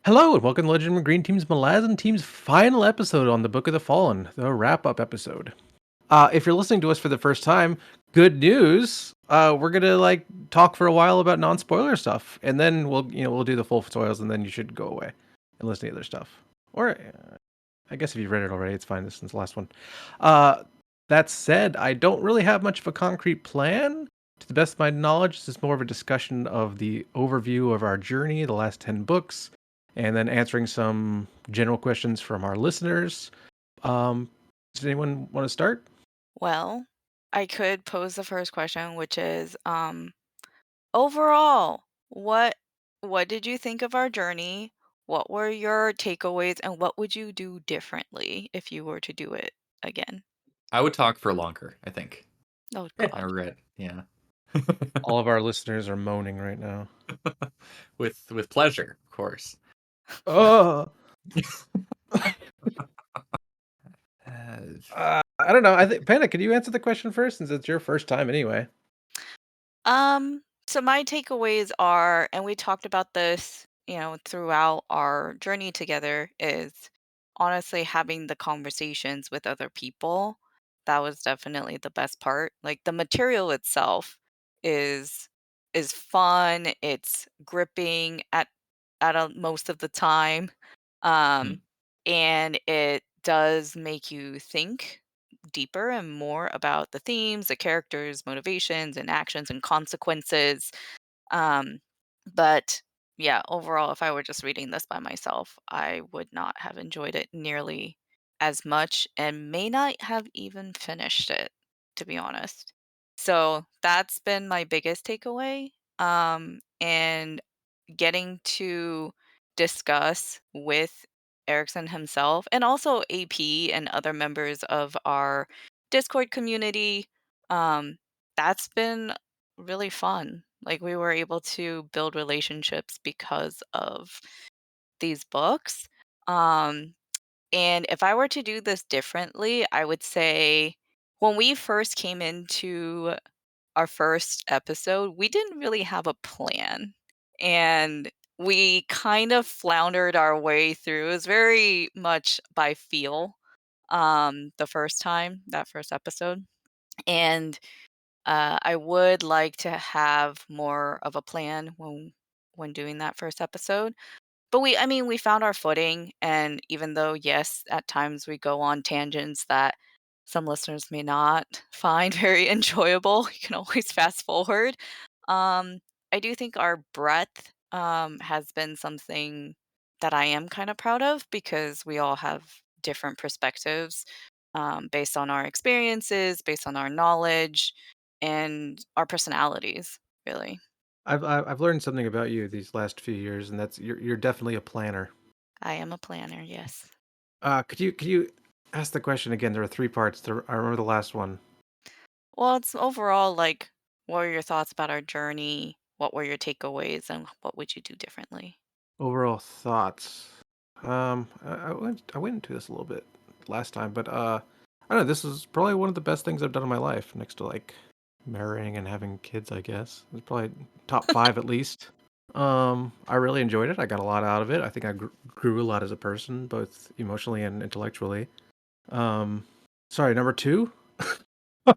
Hello and welcome to Legendarium Green Team's Malazan Team's final episode on the Book of the Fallen, the wrap-up episode. If you're listening to us for the first time, good news. We're gonna talk for a while about non-spoiler stuff, and then we'll do the full spoils, and then you should go away and listen to the other stuff. Or I guess if you've read it already, it's fine. This is the last one. Uh, that said, I don't really have much of a concrete plan. To the best of my knowledge, this is more of a discussion of the overview of our journey, the last 10 books, and then answering some general questions from our listeners. Does anyone want to start? Well, I could pose the first question, which is, overall, what did you think of our journey? What were your takeaways, and what would you do differently if you were to do it again? I would talk for longer, I think. Oh I God. read, yeah. All of our listeners are moaning right now. With pleasure, of course. Oh, Uh, I don't know. I think Panda, could you answer the question first, since it's your first time anyway? So my takeaways are, and we talked about this, throughout our journey together, is honestly having the conversations with other people. That was definitely the best part. Like the material itself is is fun, it's gripping at most of the time. hmm, Um and it does make you think deeper and more about the themes, the characters, motivations, and actions and consequences. Um, but yeah, overall, if I were just reading this by myself, I would not have enjoyed it nearly as much and may not have even finished it, to be honest. So that's been my biggest takeaway. And getting to discuss with Erickson himself and also AP and other members of our Discord community. Um, that's been really fun. Like we were able to build relationships because of these books. Um, and if I were to do this differently, I would say when we first came into our first episode, we didn't really have a plan. And we kind of floundered our way through. It was very much by feel the first time, that first episode. And I would like to have more of a plan when doing that first episode. But we found our footing, and even though, yes, at times we go on tangents that some listeners may not find very enjoyable, you can always fast forward. Um, I do think our breadth, has been something that I am kind of proud of because we all have different perspectives, based on our experiences, based on our knowledge, and our personalities, really. I've learned something about you these last few years, and that's you're definitely a planner. I am a planner, yes. Could you ask the question again? There are three parts. I remember the last one. Well, it's overall like, what are your thoughts about our journey? What were your takeaways, and what would you do differently? Overall thoughts. I went into this a little bit last time, but I don't know. This is probably one of the best things I've done in my life, next to marrying and having kids. I guess it's probably top five at least. I really enjoyed it. I got a lot out of it. I think I grew a lot as a person, both emotionally and intellectually. Um, Sorry, number two. My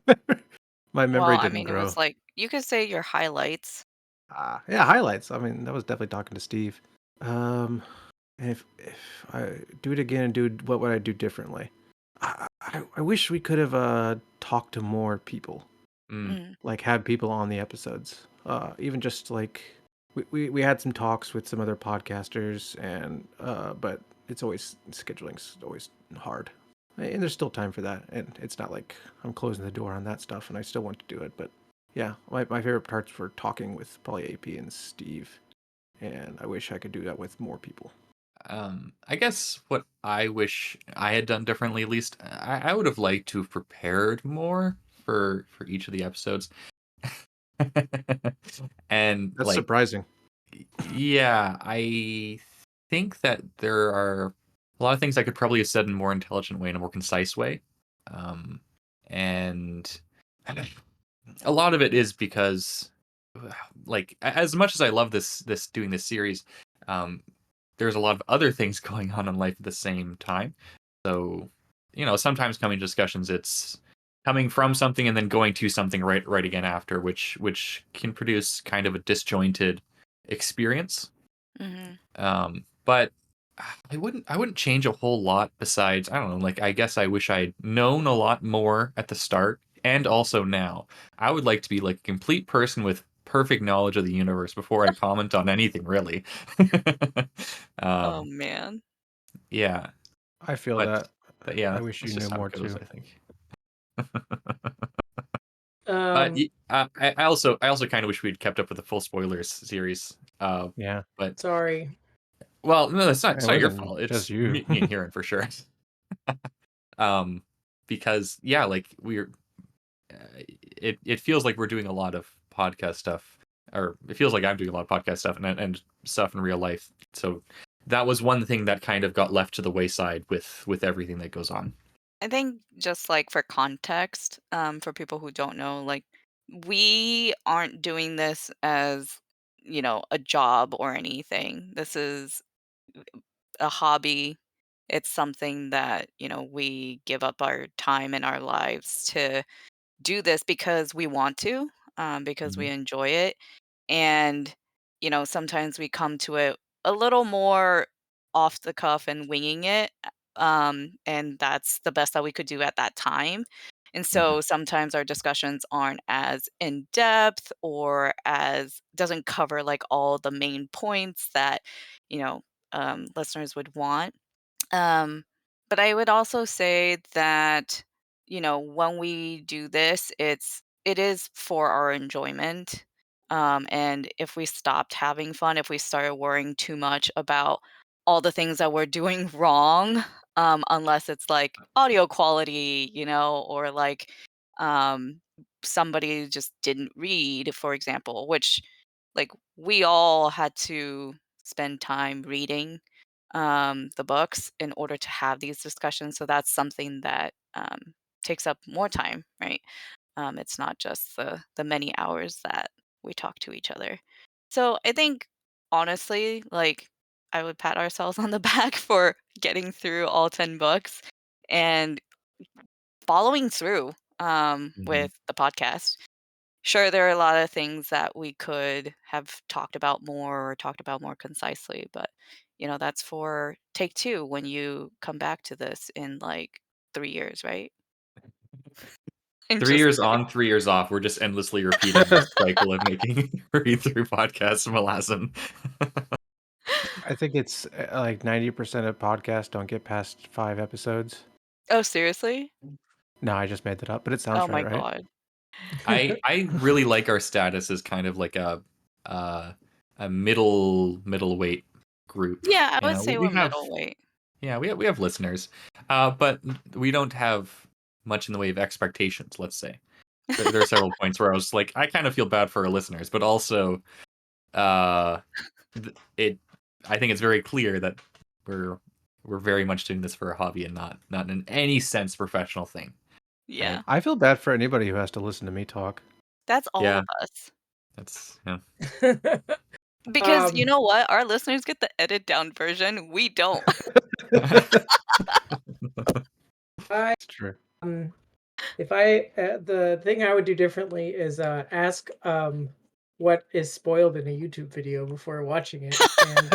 Well, memory I didn't mean, it grow. was like you could say your highlights. Yeah, highlights. I mean, that was definitely talking to Steve. Um, if I do it again and what would I do differently? I wish we could have talked to more people, mm, Mm. like had people on the episodes. Even just like we had some talks with some other podcasters, and but it's always scheduling's always hard. And there's still time for that, and it's not like I'm closing the door on that stuff, and I still want to do it. But yeah, my favorite parts were talking with probably AP and Steve, and I wish I could do that with more people. I guess what I wish I had done differently, at least, I would have liked to have prepared more for each of the episodes. And, That's surprising. yeah, I think that there are a lot of things I could probably have said in a more intelligent way, in a more concise way. Um, and a lot of it is because, as much as I love this doing this series, um, there's a lot of other things going on in life at the same time. So, sometimes coming to discussions, it's coming from something and then going to something right again after, which can produce kind of a disjointed experience. Mhm. But I wouldn't change a whole lot besides, I don't know, like I guess I wish I'd known a lot more at the start and also now. I would like to be like a complete person with perfect knowledge of the universe before I comment on anything really. Oh, um man. yeah, I feel but that. yeah, I wish you that's knew just how more it goes, too. I think. But Um, I also kind of wish we'd kept up with the full spoilers series. Yeah, But sorry. well, no, that's not it it's not your wasn't fault. just It's you. me and Kieran for sure. Um, because yeah, like it feels like we're doing a lot of podcast stuff, or it feels like I'm doing a lot of podcast stuff and stuff in real life. So that was one thing that kind of got left to the wayside with everything that goes on. I think just like for context, for people who don't know, like we aren't doing this as, a job or anything. This is a hobby. It's something that, we give up our time and our lives to do this because we want to, because we Mhm. enjoy it. And, sometimes we come to it a little more off the cuff and winging it. And that's the best that we could do at that time. And Mhm. so sometimes our discussions aren't as in depth or as doesn't cover like all the main points that, you know, listeners would want. Um, but I would also say that, when we do this, it is for our enjoyment. And if we stopped having fun, if we started worrying too much about all the things that we're doing wrong, unless it's like audio quality, or like um, somebody just didn't read, for example, which like we all had to spend time reading the books in order to have these discussions. So that's something that takes up more time, right? It's not just the many hours that we talk to each other. So I think honestly, like I would pat ourselves on the back for getting through all 10 books and following through Mhm. with the podcast. Sure, there are a lot of things that we could have talked about more or talked about more concisely, but that's for take two when you come back to this in like 3 years, right? I'm Three just years kidding. on, 3 years off. We're just endlessly repeating this cycle of making read through podcasts from Malazan. I think it's like 90% of podcasts don't get past 5 episodes. Oh, seriously? No, I just made that up, but it sounds Oh right, my right? God. I really like our status as kind of like uh, a middleweight group. Yeah, I You would know, say we we're have middleweight. yeah we have listeners, but we don't have much in the way of expectations. Let's say there are several points where I was like, I kind of feel bad for our listeners, but also uh, it I think it's very clear that we're we're very much doing this for a hobby and not in any sense professional thing, right? Yeah, I feel bad for anybody who has to listen to me talk. that's all Yeah, of us. that's yeah. Because you um, know what? Our listeners get the edit down version. We don't. I It's true. um, if I the thing I would do differently is ask what is spoiled in a YouTube video before watching it, and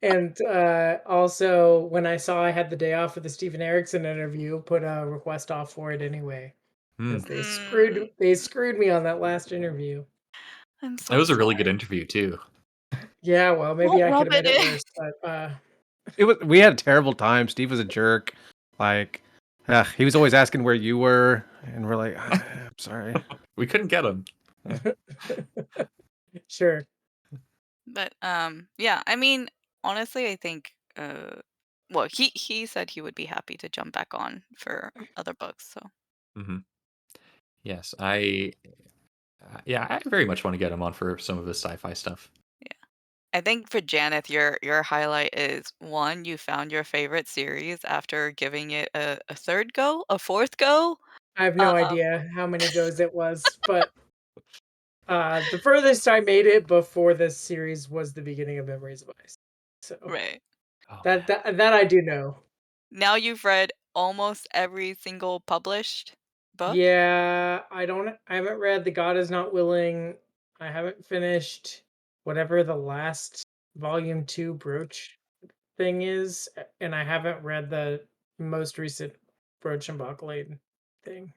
and also when I saw I had the day off for the Steven Erickson interview, put a request off for it anyway Hmm. because Mm, they screwed me on that last interview. I'm It so was a really good sorry. interview too. Yeah, well, maybe Don't I could rub have it made it in. worse, but We had a terrible time. Steve was a jerk. Like, he was always asking where you were, and we're like, I'm sorry. We couldn't get him. Yeah. sure. But yeah, I mean, honestly, I think well, he said he would be happy to jump back on for other books, so Hmm. Yes, yeah, I very much want to get him on for some of his sci-fi stuff. yeah. I think for Janeth, your highlight is one, you found your favorite series after giving it a third go, a fourth go. I have Uh, no idea how many goes it was, but the furthest I made it before this series was the beginning of Memories of Ice. So Right. Oh that man. that I do know. Now you've read almost every single published book? Yeah, I haven't read The God Is Not Willing. I haven't finished whatever the last volume 2 brooch thing is, and I haven't read the most recent Brooch and Lane thing.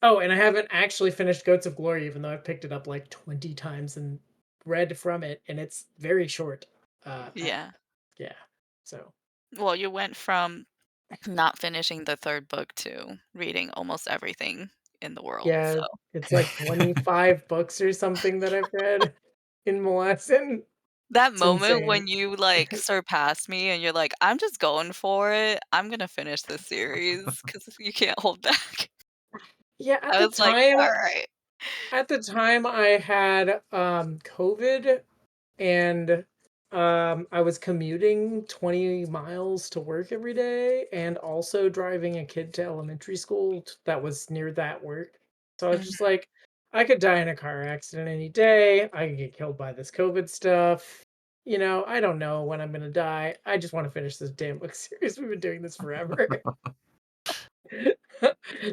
Oh, and I haven't actually finished Goats of Glory, even though I've picked it up like 20 times and read from it, and it's very short. I, Yeah. yeah. So Well, you went from not finishing the 3rd book to reading almost everything in the world, so yeah, it's like 25 books or something that I've read in Malazan. that It's moment insane. when you, like, surpass me and you're like, "I'm just going for it. I'm gonna finish this series because you can't hold back." Yeah, I was like, "Alright." at the time I had COVID, and I was commuting 20 miles to work every day and also driving a kid to elementary school that was near that work. So I was just Mhm. like, I could die in a car accident any day. I could get killed by this COVID stuff. I don't know when I'm gonna die. I just want to finish this damn book series. We've been doing this forever.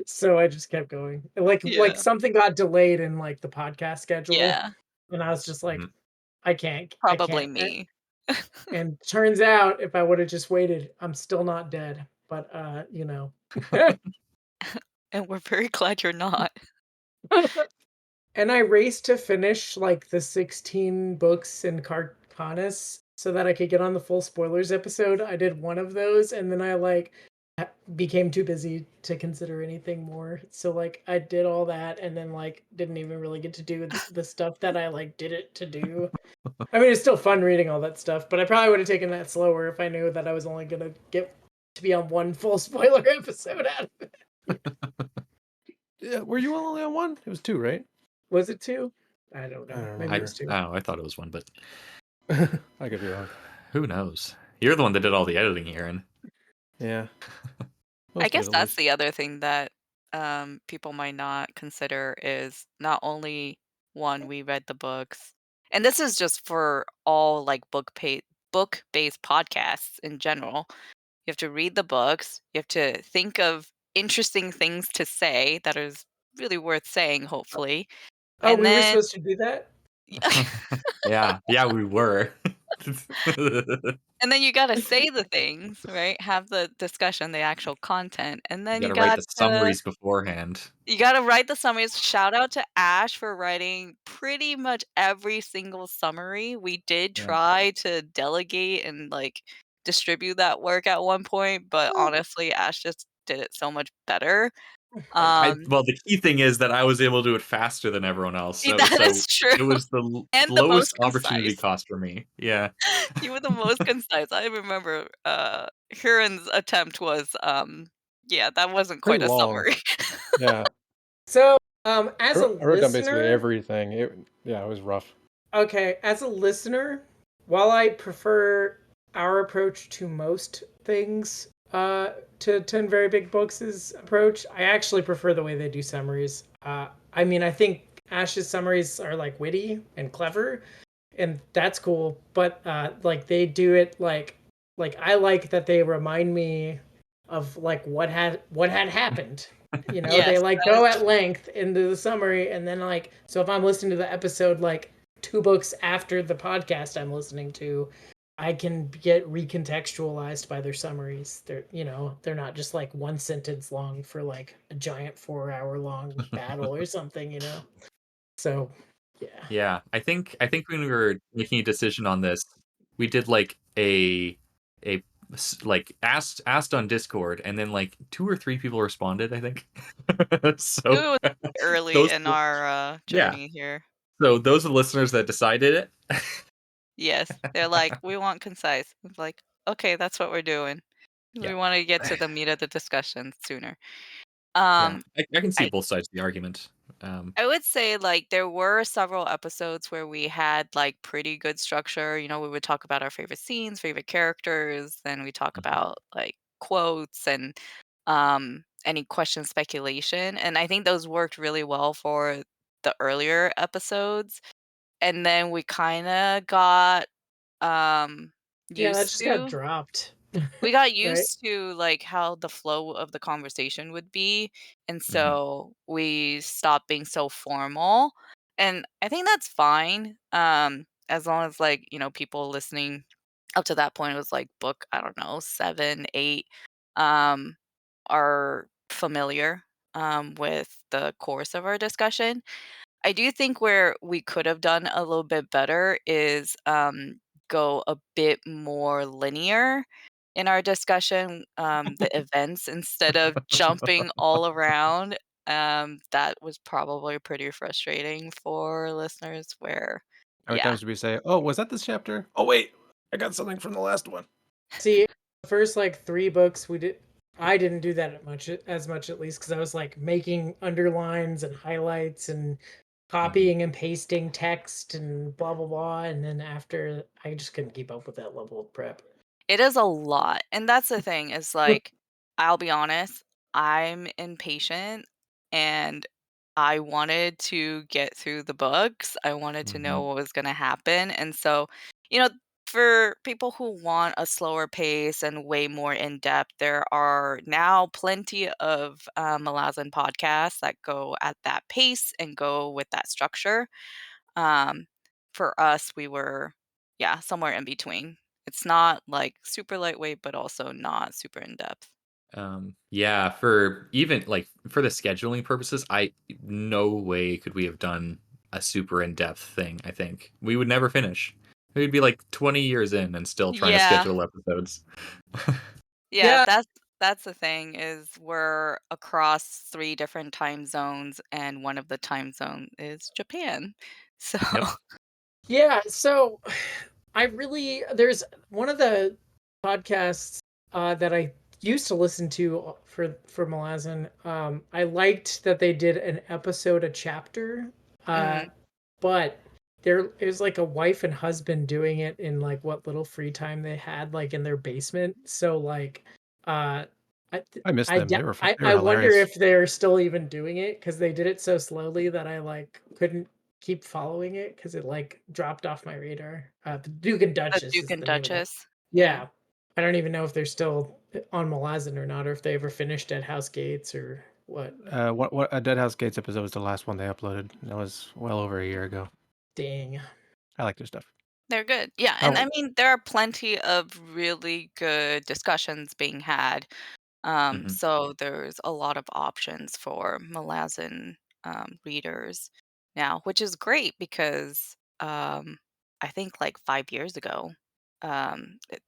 So I just kept going. Like Yeah. something got delayed in like the podcast schedule, Yeah. and I was just like, Mhm. I Probably can't. me. And turns out if I would have just waited, I'm still not dead. But And we're very glad you're not. and I raced to finish like the 16 books in Carcanis so that I could get on the full spoilers episode. I did one of those and then I became too busy to consider anything more. So like I did all that and then like didn't even really get to do the stuff that I like did it to do. I mean, it's still fun reading all that stuff, but I probably would have taken that slower if I knew that I was only gonna get to be on one full spoiler episode out of it. Yeah, were you only on one? It was two, right? Was it two? I don't I know. don't Maybe it I was remember. two. I don't know. I thought it was one, but I could be wrong. who knows? You're the one that did all the editing, Aaron. Yeah, I most of guess it at that's least. the other thing that, people might not consider is not only, 1, we read the books and this is just for all, like, book-based podcasts in general. You have to read the books, you have to think of interesting things to say that is really worth saying, hopefully, Oh, and we were then supposed to do that? Yeah, yeah, we were. and then you gotta say the things, right? Have the discussion, the actual content, and You then got to write the to summaries beforehand. you gotta write the summaries. Shout out to Ash for writing pretty much every single summary. We did Yeah. try to delegate and, like, distribute that work at one point, but honestly, Ash just did it so much better. I Um, well, the key thing is that I was able to do it faster than everyone else. So that so is true, it was the and the lowest most opportunity concise. cost for me. Yeah. You were the most concise. I remember, Huron's attempt was, yeah, that wasn't Pretty quite a long. summary. Yeah, So, as a I wrote down basically listener, everything. Yeah, it was rough. okay, as a listener, while I prefer our approach to most things, to 10 Very Big Books' approach, I actually prefer the way they do summaries. I mean, I think Ash's summaries are like witty and clever, and that's cool, but like they do it like I like that they remind me of like what had happened. They Yes, like that go is at length into the summary, and then like, so if I'm listening to the episode like 2 books after the podcast I'm listening to, I can get recontextualized by their summaries. They're not just like one sentence long for like a giant 4 hour long battle or something. So yeah. Yeah. I think when we were making a decision on this, we did like a like asked on Discord and then like 2 or 3 people responded, I think. it So was early those in our, yeah. journey here. So those are the listeners that decided it. Yes, they're like, "We want concise." It's like, "Okay, that's what we're doing. We Yeah. wanna get to the meat of the discussion sooner." Yeah. Um, I can see I both sides of the argument. I would say, like, there were several episodes where we had, like, pretty good structure, we would talk about our favorite scenes, favorite characters, then we talk Mhm. about, like, quotes and, any question speculation, and I think those worked really well for the earlier episodes, and then we kinda got Yeah, that used just got to. dropped, We got right? used to, like, how the flow of the conversation would be, and Mhm. so we stopped being so formal, and I think that's fine, as long as, like, people listening up to that point, it was, like, book, I don't know, 7, 8, um, are familiar, with the course of our discussion. I do think where we could have done a little bit better is, go a bit more linear in our discussion, the events instead of jumping all around. That was probably pretty frustrating for listeners where How many yeah. times did we say, "Oh, was that this chapter? Oh, wait, I got something from the last one." See, the first like 3 books we did I didn't do that as much at least because I was like making underlines and highlights and Mhm. copying and pasting text and blah blah blah. And then after I just couldn't keep up with that level of prep. It is a lot, and that's the thing is, like, I'll be honest, I'm impatient, and I wanted to get through the books, I wanted to know Mhm. what was gonna happen, and so, you know, for people who want a slower pace and way more in-depth, there are now plenty of, Malazan podcasts that go at that pace and go with that structure. Um, for us, we were, yeah, somewhere in between. It's not like super lightweight, but also not super in depth. Yeah, for even like for the scheduling purposes, I no way could we have done a super in-depth thing, I think. We would never finish. We'd be like 20 years in and still trying to Yeah, schedule episodes. yeah, Yeah, that's the thing is we're across 3 different time zones, and one of the time zone is Japan. So Yep. yeah. So I really there's one of the podcasts that I used to listen to for Malazan. I liked that they did an episode a chapter, uh, mhm. but there is like a wife and husband doing it in like what little free time they had, like in their basement. So like, uh, I th- I missed I them. de- They were I wonder hilarious. if they're still even doing it because they did it so slowly that I like couldn't keep following it because it like dropped off my radar. The Duke and The Duchess Duke is and the name of that. Duchess. Yeah. Yeah, I don't even know if they're still on Malazan or not, or if they ever finished at House Gates or what. What a Dead House Gates episode was the last one they uploaded. That was well over a year ago. Dang. I like their stuff. They're good. Yeah, and I Oh, mean, there are plenty of really good discussions being had. Mhm. So there's a lot of options for Malazan readers now, which is great because I think like 5 years ago, there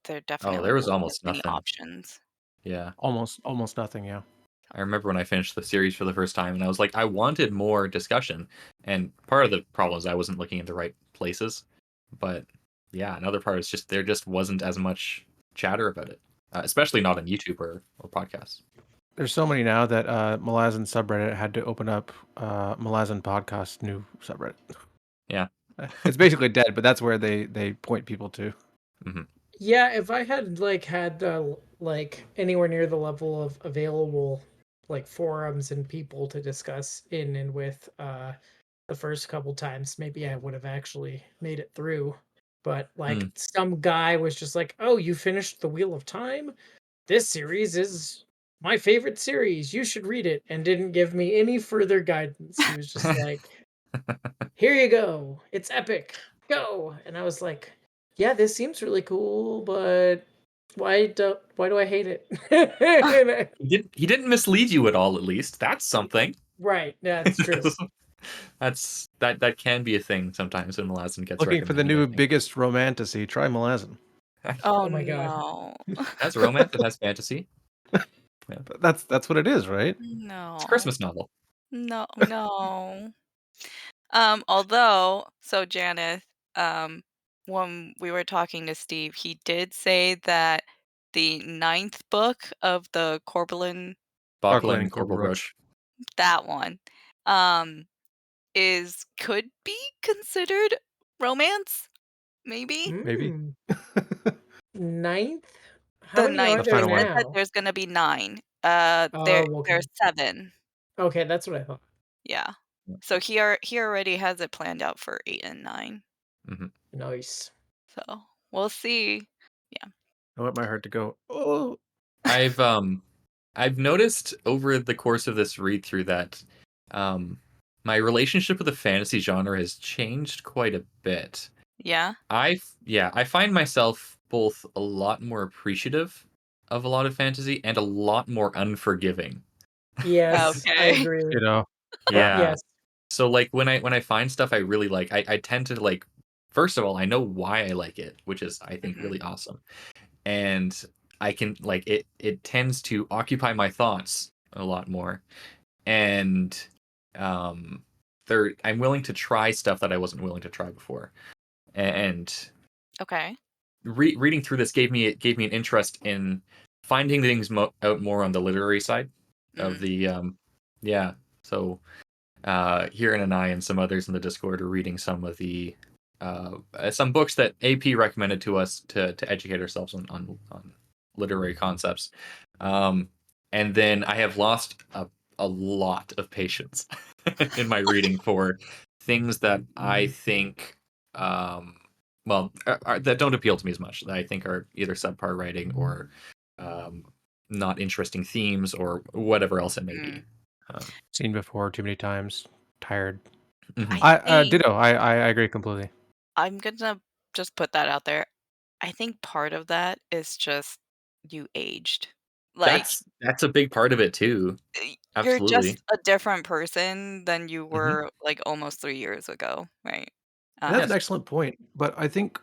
Oh, definitely there was wasn't as almost many nothing. options. Yeah. almost nothing. Yeah. I remember when I finished the series for the first time and I was like, I wanted more discussion. And part of the problem is I wasn't looking in the right places. But yeah, another part is just there just wasn't as much chatter about it, especially not on YouTube or podcasts. There's so many now that Malazan subreddit had to open up Malazan podcast new subreddit. Yeah. It's basically dead, but that's where they point people to. Hmm. Yeah, if I had like had like anywhere near the level of available like forums and people to discuss in and with the first couple times, maybe I would have actually made it through. But like Mm. some guy was just like, "Oh, you finished The Wheel of Time? This series is my favorite series. You should read it." And didn't give me any further guidance. He was just like, "Here you go. It's epic. Go." And I was like, "Yeah, this seems really cool, but why do I hate it?" He didn't mislead you at all, at least. That's something. Right. Yeah, it's true. That can be a thing sometimes when Malazan gets Looking for the recommended, I new think. biggest romantasy, try Malazan. Oh Oh my god. no. It has romance, it has fantasy. Yeah. But that's what it is, right? It's a No. Christmas novel. No, no. Although, so Janice, um, when we were talking to Steve, he did say that the ninth book of the Corbalin, Darkland Bachlan and Corporal Corporal Roach. Roach. that one, um, is could be considered romance, maybe? Maybe. Hmm. Ninth? How The many ninth, are The he there final one. said that now? there's gonna be 9. Oh, okay. There's 7. Okay, that's what I thought. Yeah. Yeah. So he already has it planned out for 8 and 9. Mhm. Nice. So we'll see. Yeah. I want my heart to go. Oh, I've I've noticed over the course of this read through that um my relationship with the fantasy genre has changed quite a bit. Yeah? I find myself both a lot more appreciative of a lot of fantasy and a lot more unforgiving. Yes, I Okay. agree. you know. Yeah. Yeah. Yes. So like when I find stuff I really like, I tend to like first of all, I know why I like it, which is I think Mhm. really awesome. And I can like it tends to occupy my thoughts a lot more. And um I'm willing to try stuff that I wasn't willing to try before. And Okay. reading through this gave me an interest in finding things out more on the literary side of Mm. the yeah. So Kieran and I and some others in the Discord are reading some of the some books that AP recommended to us to educate ourselves on literary concepts. Um, and then I have lost a lot of patience in my reading for things that I think that don't appeal to me as much, that I think are either subpar writing or um, not interesting themes or whatever else it may Mm. be. Um, Seen before too many times. Tired. mhm. I think Ditto. I agree completely. I'm gonna just put that out there. I think part of that is just you aged. Like, That's a big part of it too. you're Absolutely. just a different person than you Mhm. were, like, almost 3 years ago, right? And that's Um, an Yes. excellent point. But I think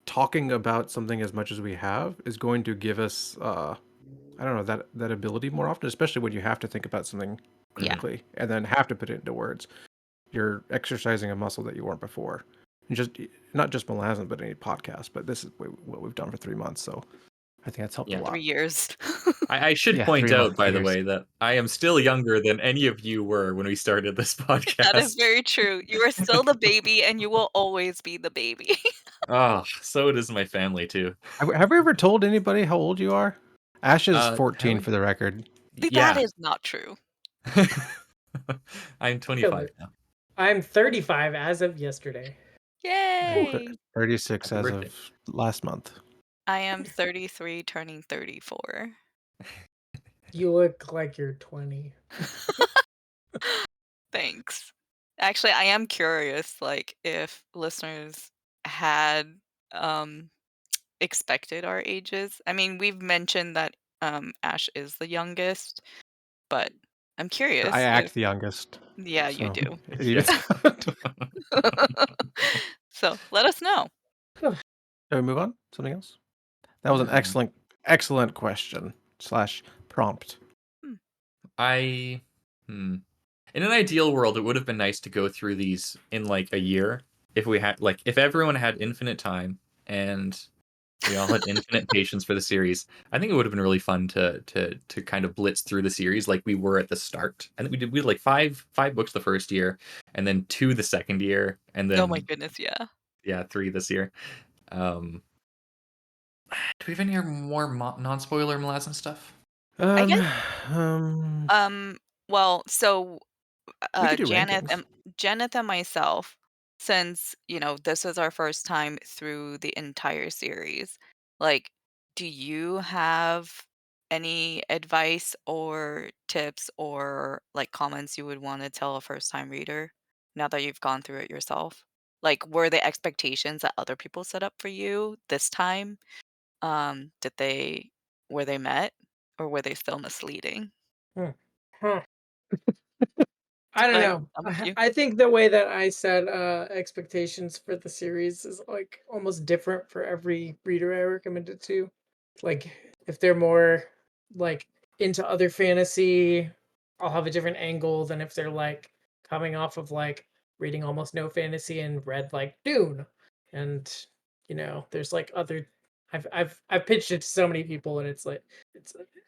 talking about something as much as we have is going to give us I don't know, that ability more often, especially when you have to think about something yeah. Mhm. critically and then have to put it into words. You're exercising a muscle that you weren't before. And just not just Malazan, but any podcast. But this is what we've done for 3 months, so I think that's helped a Yeah. lot. 3 years. I should Yeah, point out, by the years. way, that I am still younger than any of you were when we started this That is podcast. very true. You are still the baby, and you will always be the baby. Oh, so does my family too. Have we ever told anybody how old you are? Ash is Have 14 we? for the record. That Yeah. is not true. I'm Kill 25 it. now. I'm 35 as of yesterday. And Whew. Yay! 36 Happy as birthday. of last month. I am 33 turning 34. You look like you're 20. Thanks. Actually, I am curious, like, if listeners had, um, expected our ages. I mean, we've mentioned that, Ash is the youngest, but I'm I curious if act the youngest, yeah, you so do. even Yeah. So, let us know. Shall we move on? Something else? That was an Um, excellent question slash prompt. Hmm. I in an ideal world, it would have been nice to go through these in like a year if everyone had infinite time and we all had infinite patience for the series. I think it would have been really fun to kind of blitz through the series like we were at the start. I think we did like five books the first year, and then two the second year, and Oh my then goodness, yeah. yeah, three this year. Um, do we have any more non-spoiler Malazan stuff? I Um, guess, um, um, well, so we could do Janeth rankings. and myself, since this is our first time through the entire series, like, do you have any advice or tips or like comments you would want to tell a first time reader now that you've gone through it yourself? Like, were the expectations that other people set up for you this time, did they were they met, or were they still misleading? Hmm. Huh. I Did don't I know. stump I you? I think the way that I set expectations for the series is like almost different for every reader I recommend it to. Like if they're more like into other fantasy, I'll have a different angle than if they're like coming off of like reading almost no fantasy and read like Dune. And there's like other I've pitched it to so many people and it's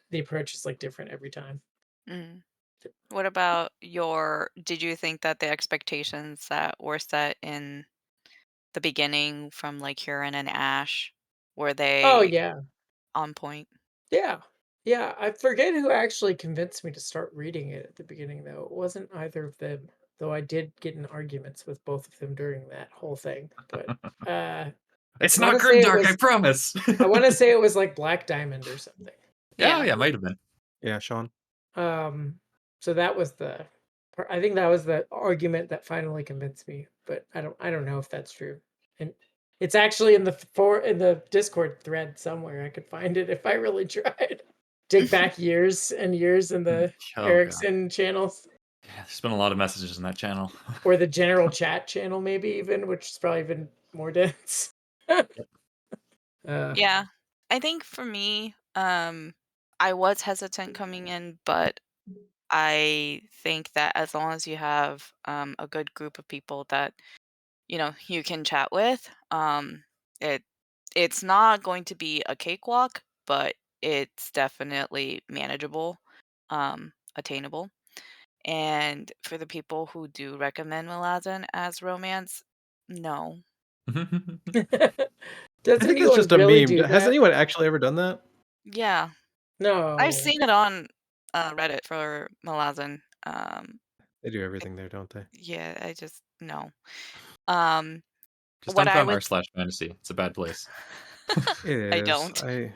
the approach is like different every time. Mm. What about did you think that the expectations that were set in the beginning from like Huron and Ash, were Oh they yeah. on point? Yeah. Yeah, I forget who actually convinced me to start reading it at the beginning, though. It wasn't either of them, though I did get in arguments with both of them during that whole thing. But uh It's I want not to say it grimdark, I was. promise. I want to say it was like Black Diamond or something. Yeah, Yeah. yeah, might have been. Yeah, Sean. Um, so that was the. I think that was the argument that finally convinced me, but I don't know if that's true. And it's actually in the Discord thread somewhere. I could find it if I really tried. Dig back years and years in the Oh god. Ericsson channels Yeah, there's been a lot of messages in that channel. or the general chat channel, maybe even, which is probably even more dense. uh, Yeah. I think for me, I was hesitant coming in, but I think that as long as you have a good group of people that you can chat with, it it's not going to be a cakewalk, but it's definitely manageable, attainable. And for the people who do recommend Malazan as romance, no. I does think that's anyone just a really meme. do Has that? anyone actually ever done that? Yeah, I've No. seen it on Reddit for Malazan. They do It, everything there, don't they? yeah, I just no. Um, Just what don't go I on would, r/fantasy. It's a bad place. It I is. don't. I need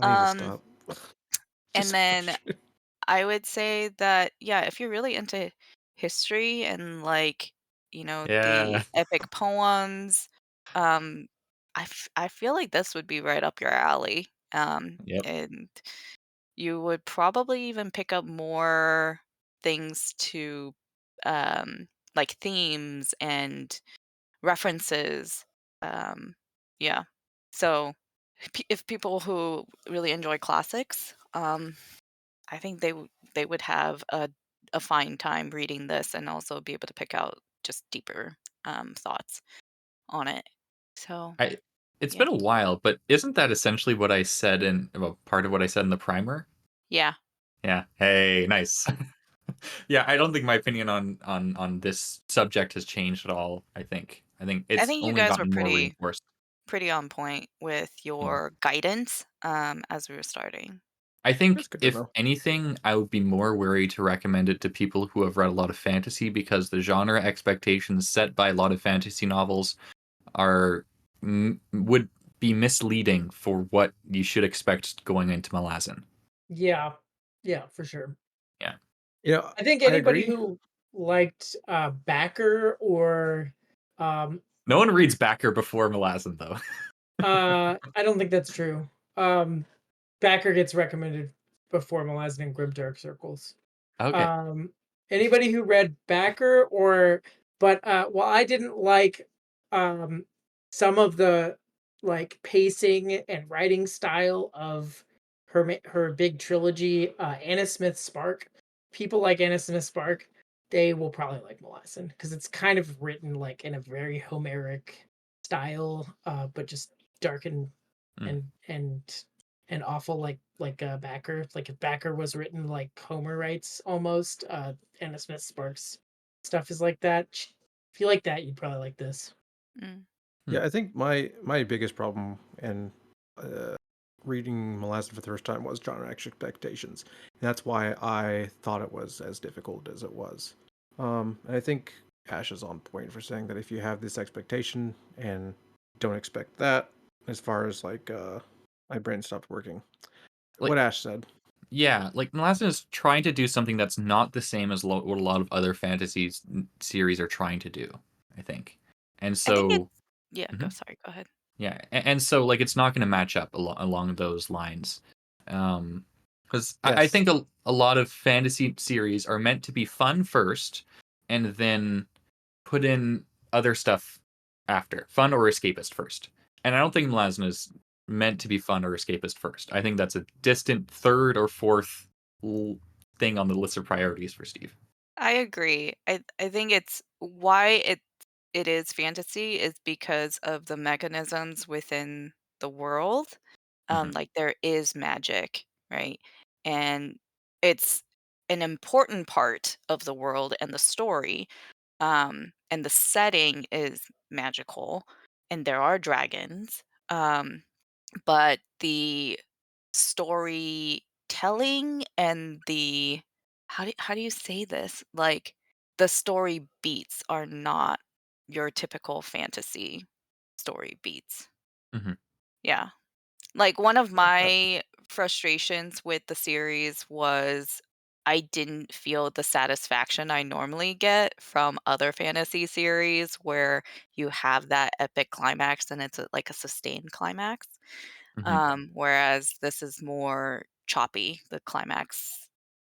to Um, stop. Just and so then frustrating. I would say that, yeah, if you're really into history and like, Yeah. the epic poems, um, I feel like this would be right up your alley. Yep. And you would probably even pick up more things to, um, like themes and references. Um, yeah. So if people who really enjoy classics, I think they would have a fine time reading this and also be able to pick out just deeper thoughts on it. So I It's yeah, been a while, but isn't that essentially what I said well, part of what I said in the primer? yeah. Yeah. Hey, nice. Yeah, I don't think my opinion on this subject has changed at all, I think. I think I it's think you only guys were gotten more pretty reinforced. pretty on point with Yeah. your guidance as we were starting. I That's think good to if know. anything, I would be more wary to recommend it to people who have read a lot of fantasy because the genre expectations set by a lot of fantasy novels are would be misleading for what you should expect going into Malazan. Yeah. Yeah, for sure. Yeah. I think I anybody agree. who liked Backer or um No one reads Backer before Malazan though. I don't think that's true. Backer gets recommended before Malazan and Grimdark circles. Okay. Um Anybody who read Backer or but while I didn't like um some of the like pacing and writing style of her big trilogy, Anna Smith Spark, people like Anna Smith Spark, they will probably like Malazan because it's kind of written like in a very Homeric style, but just dark Mm. and and and awful like Backer. Like if Backer was written like Homer writes almost, Anna Smith Sparks stuff is like that. If you like that, you'd probably like this. Mm. Hmm. Yeah, I think my biggest problem in uh, reading Malazan for the first time was genre expectations. And that's why I thought it was as difficult as it was. And I think Ash is on point for saying that if you have this expectation and don't expect that, as far as like my brain stopped working. Like, What Ash said. yeah, like Malazan is trying to do something that's not the same as what a lot of other fantasies series are trying to do, I think. And I think it's so, yeah. Go mhm. sorry. Go ahead. Yeah, and so like it's not going to match up along those lines, because I Yes. think a lot of fantasy series are meant to be fun first, and then put in other stuff after, fun or escapist first. And I don't think Malazan is meant to be fun or escapist first. I think that's a distant third or fourth thing on the list of priorities for Steve. I agree. I think it's why it is fantasy is because of the mechanisms within the world. Hmm. Like there is magic, right? And it's an important part of the world and the story. And the setting is magical, and there are dragons. But the storytelling and the how do you say this? Like, the story beats are not your typical fantasy story beats. Mhm. Yeah. Like, one of Okay. my frustrations with the series was I didn't feel the satisfaction I normally get from other fantasy series where you have that epic climax and it's like a sustained climax. Mhm. Whereas this is more choppy. The climax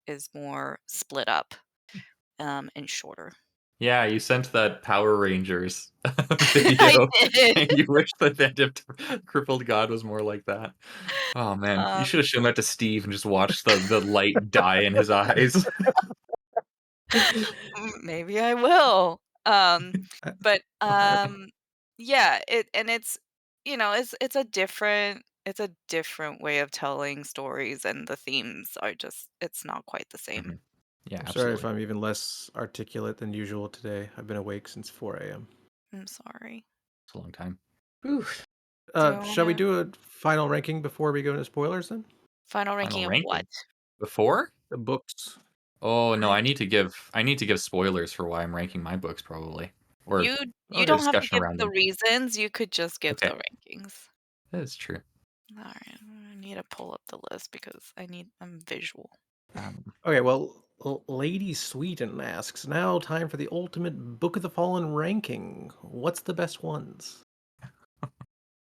is more split up and shorter. Yeah, you sent that Power Rangers I video, did. and you wish that the end of Crippled God was more like that. Oh, man. You should Um, have shown that to Steve and just watched the light die in his eyes. Maybe I will. Uh, But okay. yeah, it's it's a different way of telling stories, and the themes are just it's not quite the same. Mhm. Yeah, I'm sorry if absolutely. I'm even less articulate than usual today. I've been awake since 4 a.m. I'm sorry. It's a long time. Oof. Do you Shall we wanna do a final ranking before we go into spoilers then? final Final ranking of what? ranking. Before? The books. Oh, no, I I need to give spoilers for why I'm ranking my books probably, or you you a Okay. don't have to discussion give around the them. reasons, you could just give the Okay, rankings. that is true. Alright, I need to pull up the list because I'm visual. Um, Okay, well, Lady Sweeten asks, now time for the ultimate Book of the Fallen ranking. What's the best ones?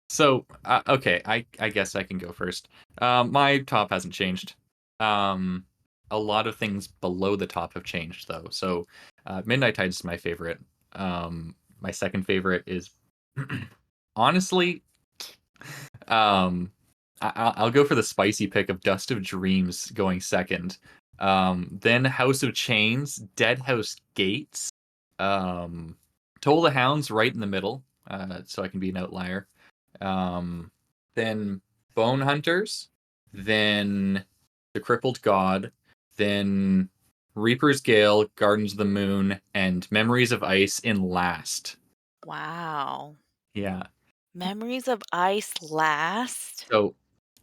so, okay, I guess I can go first. My top hasn't changed. Um, a lot of things below the top have changed though. So, Midnight Tide is my favorite. My second favorite is honestly, um, I'll go for the spicy pick of Dust of Dreams going second. Then House of Chains, Dead House Gates, um, Toll the Hounds right in the middle, so I can be an outlier. Um, then Bone Hunters, then The Crippled God, then Reaper's Gale, Gardens of the Moon, and Memories of Ice in last. Wow. Yeah. Memories of Ice last? So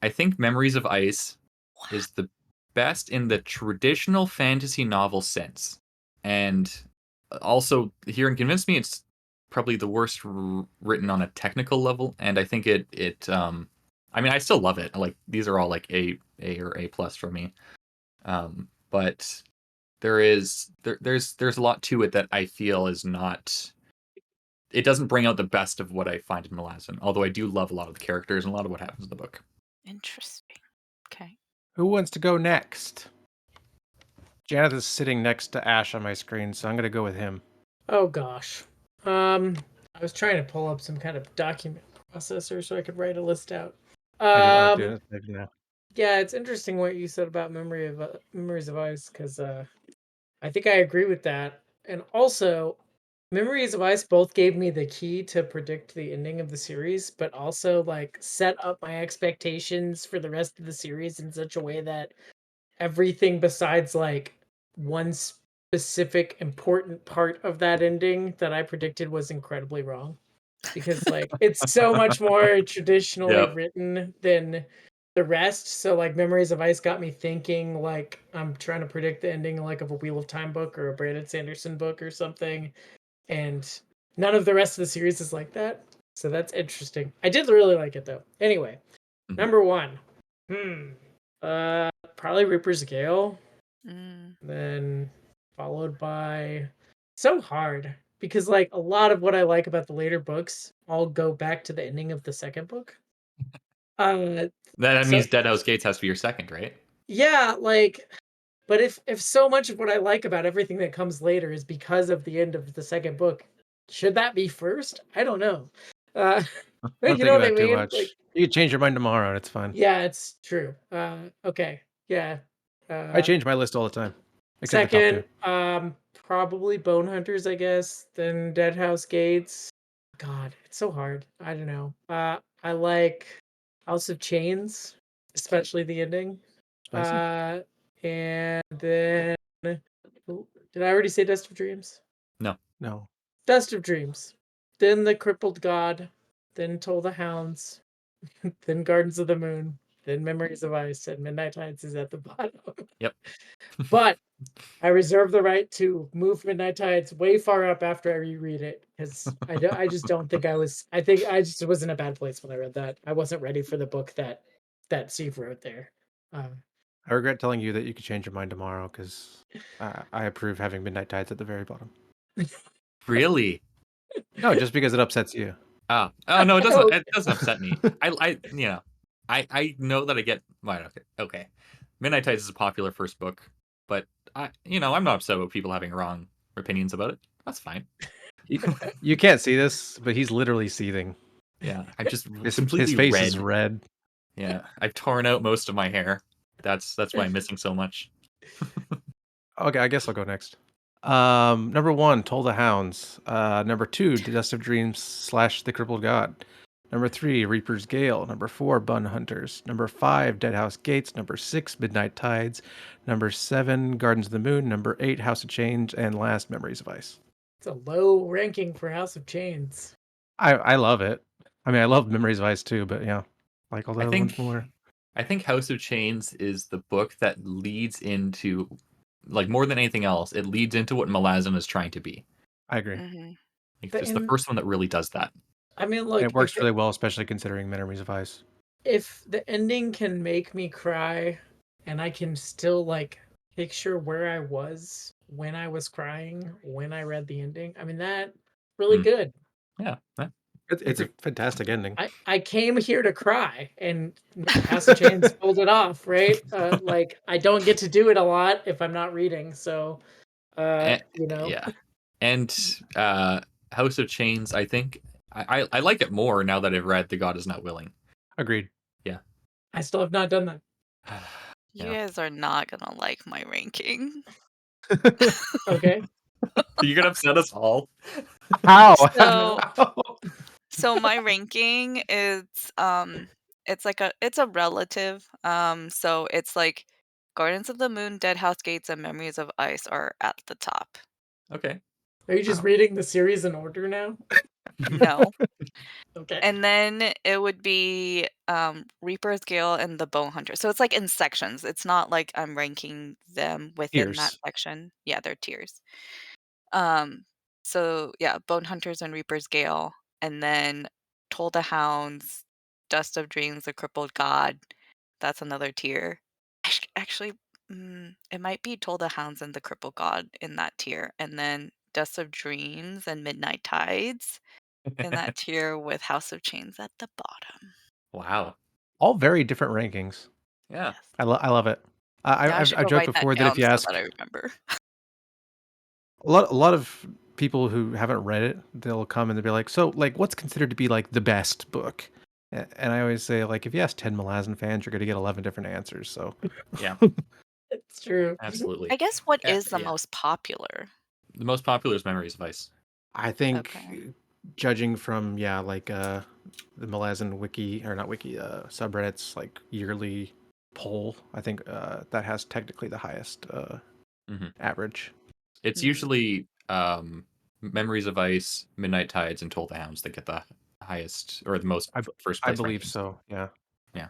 I think Memories of Ice Wow. is the best in the traditional fantasy novel sense. And also, here and Convince Me, it's probably the worst written on a technical level. And I think I mean, I still love it. Like, these are all like A or A plus for me. But there's a lot to it that I feel is not. It doesn't bring out the best of what I find in Malazan, although I do love a lot of the characters and a lot of what happens in the book. Interesting. Okay. Who wants to go next? Janeth is sitting next to Ash on my screen, so I'm going to go with him. Oh gosh. I was trying to pull up some kind of document processor so I could write a list out. I do. Oh, Um, Janeth, maybe now. yeah, it's interesting what you said about Memories of Ice because I think I agree with that. And also, Memories of Ice both gave me the key to predict the ending of the series, but also like set up my expectations for the rest of the series in such a way that everything besides like one specific important part of that ending that I predicted was incredibly wrong because like it's so much more traditionally Yep. written than the rest. So like Memories of Ice got me thinking like I'm trying to predict the ending like of a Wheel of Time book or a Brandon Sanderson book or something. And none of the rest of the series is like that. So that's interesting. I did really like it though. Anyway, Mhm. number one. Probably Reaper's Gale. Mm, Then followed by so hard because like a lot of what I like about the later books all go back to the ending of the second book. Uh That so means Dead House Gates has to be your second, right? yeah, like but if so much of what I like about everything that comes later is because of the end of the second book, should that be first? I don't know. Uh Don't you think know what about I it too mean? Like much. You can change your mind tomorrow, and it's fine. yeah, it's true. Okay. Yeah. I Uh change my list all the time, except the top two. Second, probably Bone Hunters, I guess. Then Dead House Gates. God, it's so hard. I don't know. I like House of Chains, especially the ending. Spicy? Uh, and then did I already say Dust of Dreams? No. No. Dust of Dreams. Then the Crippled God. Then Toll the Hounds. Then Gardens of the Moon. then Memories of Ice, and Midnight Tides is at the bottom. Yep. But I reserve the right to move Midnight Tides way far up after I reread it because I just don't think I think I just was in a bad place when I read that. I wasn't ready for the book that Steve wrote there. Um, I regret telling you that you could change your mind tomorrow because I approve having Midnight Tides at the very bottom. Really? No, just because it upsets you. Oh no, it doesn't. Oh. It doesn't upset me. I know that I get. Right, okay. Midnight Tides is a popular first book, but I'm not upset about people having wrong opinions about it. That's fine. You can't see this, but he's literally seething. Yeah, I'm just His completely face red. is red. Yeah, I've torn out most of my hair. That's why I'm missing so much. Okay, I guess I'll go next. Number 1, Toll the Hounds. Number 2, Dust of Dreams / The Crippled God. Number 3, Reaper's Gale. Number 4, Bun Hunters. Number 5, Deadhouse Gates. Number 6, Midnight Tides. Number 7, Gardens of the Moon. Number 8, House of Change. And last, Memories of Ice. It's a low ranking for House of Chains. I love it. I mean, I love Memories of Ice too, but yeah, like all the I other ones more. think House of Chains is the book that leads into, like, more than anything else, it leads into what Malazan is trying to be. I agree. Mhm. Like, But it's the first one that really does that. I mean, And look, it works really well, especially considering Memories of Ice. if the ending can make me cry and I can still like picture where I was when I was crying when I read the ending, I mean that really Mm. good. Yeah. It's a fantastic ending. I came here to cry and House of Chains pulled it off, right? Like I don't get to do it a lot if I'm not reading, so you know. Yeah. And House of Chains, I think I like it more now that I've read The God Is Not Willing. Agreed. Yeah. I still have not done that. You Yeah. guys are not gonna like my ranking. Okay. You're gonna upset us all. How? So How? so my ranking is it's like it's a relative. So it's like Gardens of the Moon, Dead House Gates, and Memories of Ice are at the top. Okay. Are you just reading the series in order now? No. Okay. And then it would be Reaper's Gale and the Bone Hunter. So it's like in sections. It's not like I'm ranking them within that Tears. section. Yeah, they're tiers. Um, so yeah, Bone Hunters and Reaper's Gale, and then Toll the Hounds, Dust of Dreams, The Crippled God. That's another tier. Actually, it might be Toll the Hounds and The Crippled God in that tier, and then Dust of Dreams and Midnight Tides in that tier with House of Chains at the bottom. Wow. All very different rankings. Yeah. Yes. I love it. Now I should I've go joked write that before that if down you so ask that I remember. a lot of people who haven't read it, they'll come and they'll be like, "So, like, what's considered to be like the best book?" And I always say, like, if you ask 10 Malazan fans, you're gonna get 11 different answers. So, Yeah. It's true. Absolutely. I guess what Yeah, is the yeah. most popular? The most popular is Memories of Ice. I think, Okay. judging from like the Malazan wiki or not wiki subreddits like yearly poll, I think that has technically the highest Mhm. average. It's Mm. usually Memories of Ice, Midnight Tides, and Toll the Hounds that get the highest or the most first I place believe rankings. so. Yeah, Yeah.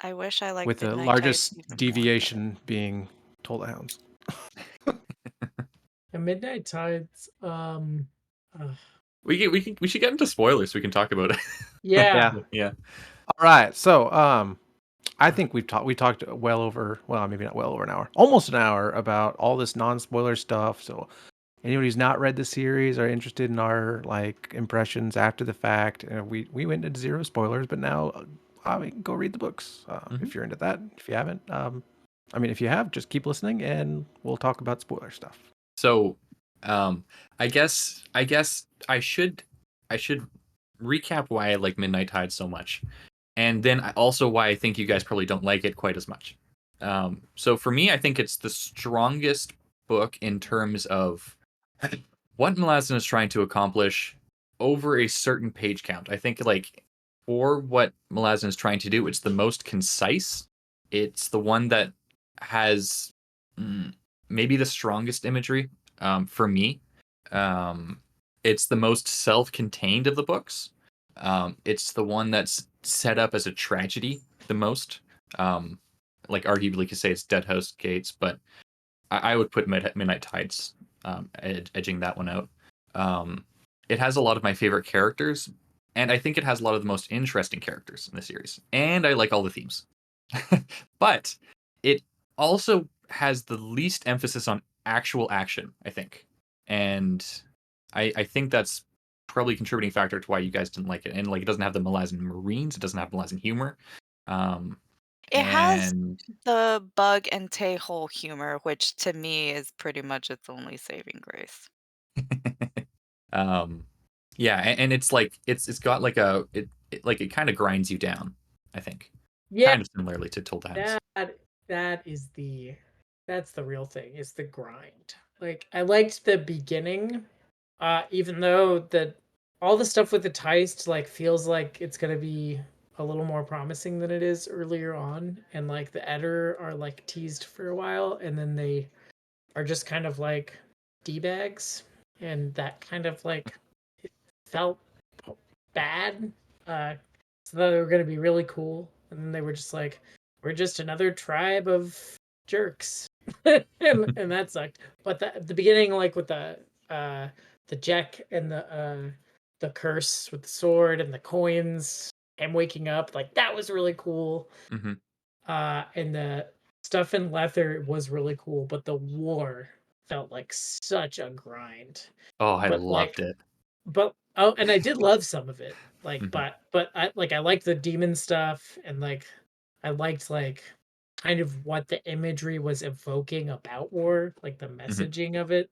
I wish I liked with the Midnight Tides largest even more. deviation being Toll the Hounds. And Midnight Tides, We should get into spoilers so we can talk about it. yeah. Yeah. All right. So, I think we talked well over, well, maybe not well over an hour, almost an hour about all this non-spoiler stuff. So, anybody who's not read the series or interested in our like impressions after the fact, we went into zero spoilers, but now I mean, go read the books if you're into that. If you haven't, I mean, if you have, just keep listening, and we'll talk about spoiler stuff. So, I guess I should recap why I like Midnight Tide so much, and then also why I think you guys probably don't like it quite as much. So for me, I think it's the strongest book in terms of what Malazan is trying to accomplish over a certain page count. I think like for what Malazan is trying to do, it's the most concise. It's the one that has maybe the strongest imagery for me. It's the most self-contained of the books. It's the one that's set up as a tragedy the most. Um, like arguably could say it's Dead House Gates, but I would put Midnight Tides edging that one out. It has a lot of my favorite characters, and I think it has a lot of the most interesting characters in the series. And I like all the themes. But it also has the least emphasis on actual action, I think. And I think that's probably a contributing factor to why you guys didn't like it. And like it doesn't have the Malazan Marines, it doesn't have Malazan humor. Um, It has and the bug and Tay-hole humor, which to me is pretty much its only saving grace. um yeah, and it's like it's got like it kind of grinds you down, I think. Yeah, Kind of similarly to Toll Times. that is that's the real thing, is the grind. Like I liked the beginning, even though all the stuff with the Heist like feels like it's gonna be a little more promising than it is earlier on, and like the editor are like teased for a while, and then they are just kind of like D-bags, and that kind of like it felt bad. So they were gonna be really cool, and then they were just like, we're just another tribe of jerks, and that sucked. But the beginning, like with the Jack and the curse with the sword and the coins and waking up, like that was really cool. Hmm. And the stuff in Leather was really cool, but the war felt like such a grind. Oh, I But like loved it. but oh, and I did love some of it. Like, Hmm. but I liked the demon stuff, and like I liked like kind of what the imagery was evoking about war, like the Hmm. messaging of it.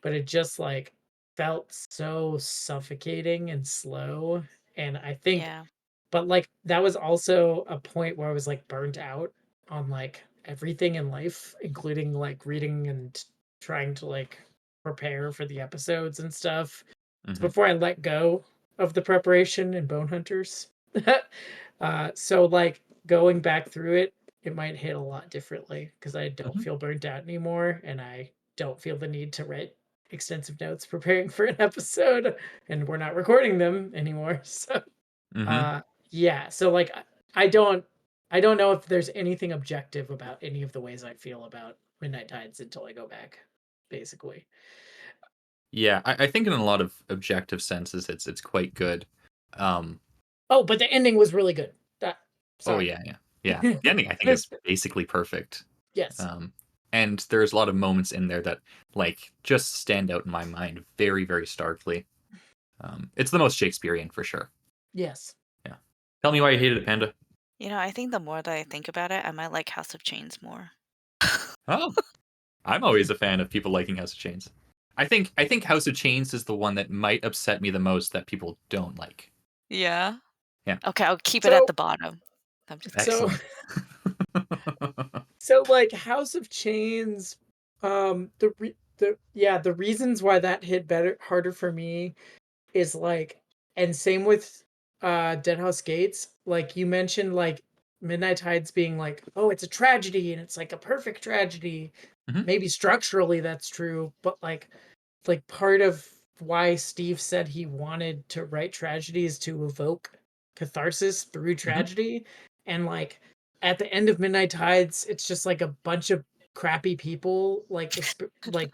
But it just like felt so suffocating and slow. And I think, Yeah. but like that was also a point where I was like burnt out on like everything in life, including like reading and trying to like prepare for the episodes and stuff. It's Hmm. before I let go of the preparation in Bone Hunters. So like going back through it, it might hit a lot differently because I don't Hmm. feel burnt out anymore, and I don't feel the need to write extensive notes preparing for an episode, and we're not recording them anymore. So Hmm. uh yeah, so like I don't I don't know if there's anything objective about any of the ways I feel about Midnight Tides until I go back, basically. Yeah, I think in a lot of objective senses, it's quite good. Um, Oh, but the ending was really good. That oh sorry. yeah, yeah, yeah. The ending I think is basically perfect. Yes. Um, and there's a lot of moments in there that like just stand out in my mind very, very starkly. It's the most Shakespearean for sure. Yes. Yeah. Tell me why you hated it, Panda. I think the more that I think about it, I might like House of Chains more. Oh, I'm always a fan of people liking House of Chains. I think House of Chains is the one that might upset me the most that people don't like. Yeah. Yeah. Okay, I'll keep it at So the bottom. I'm just kidding. so Excellent. so like House of Chains, the reasons why that hit better harder for me is like, and same with Dead House Gates, like you mentioned, like Midnight Tides being like, oh, it's a tragedy and it's like a perfect tragedy. Mhm, Maybe structurally that's true, but like part of why Steve said he wanted to write tragedies to evoke catharsis through mhm, tragedy. And like at the end of Midnight Tides, it's just like a bunch of crappy people like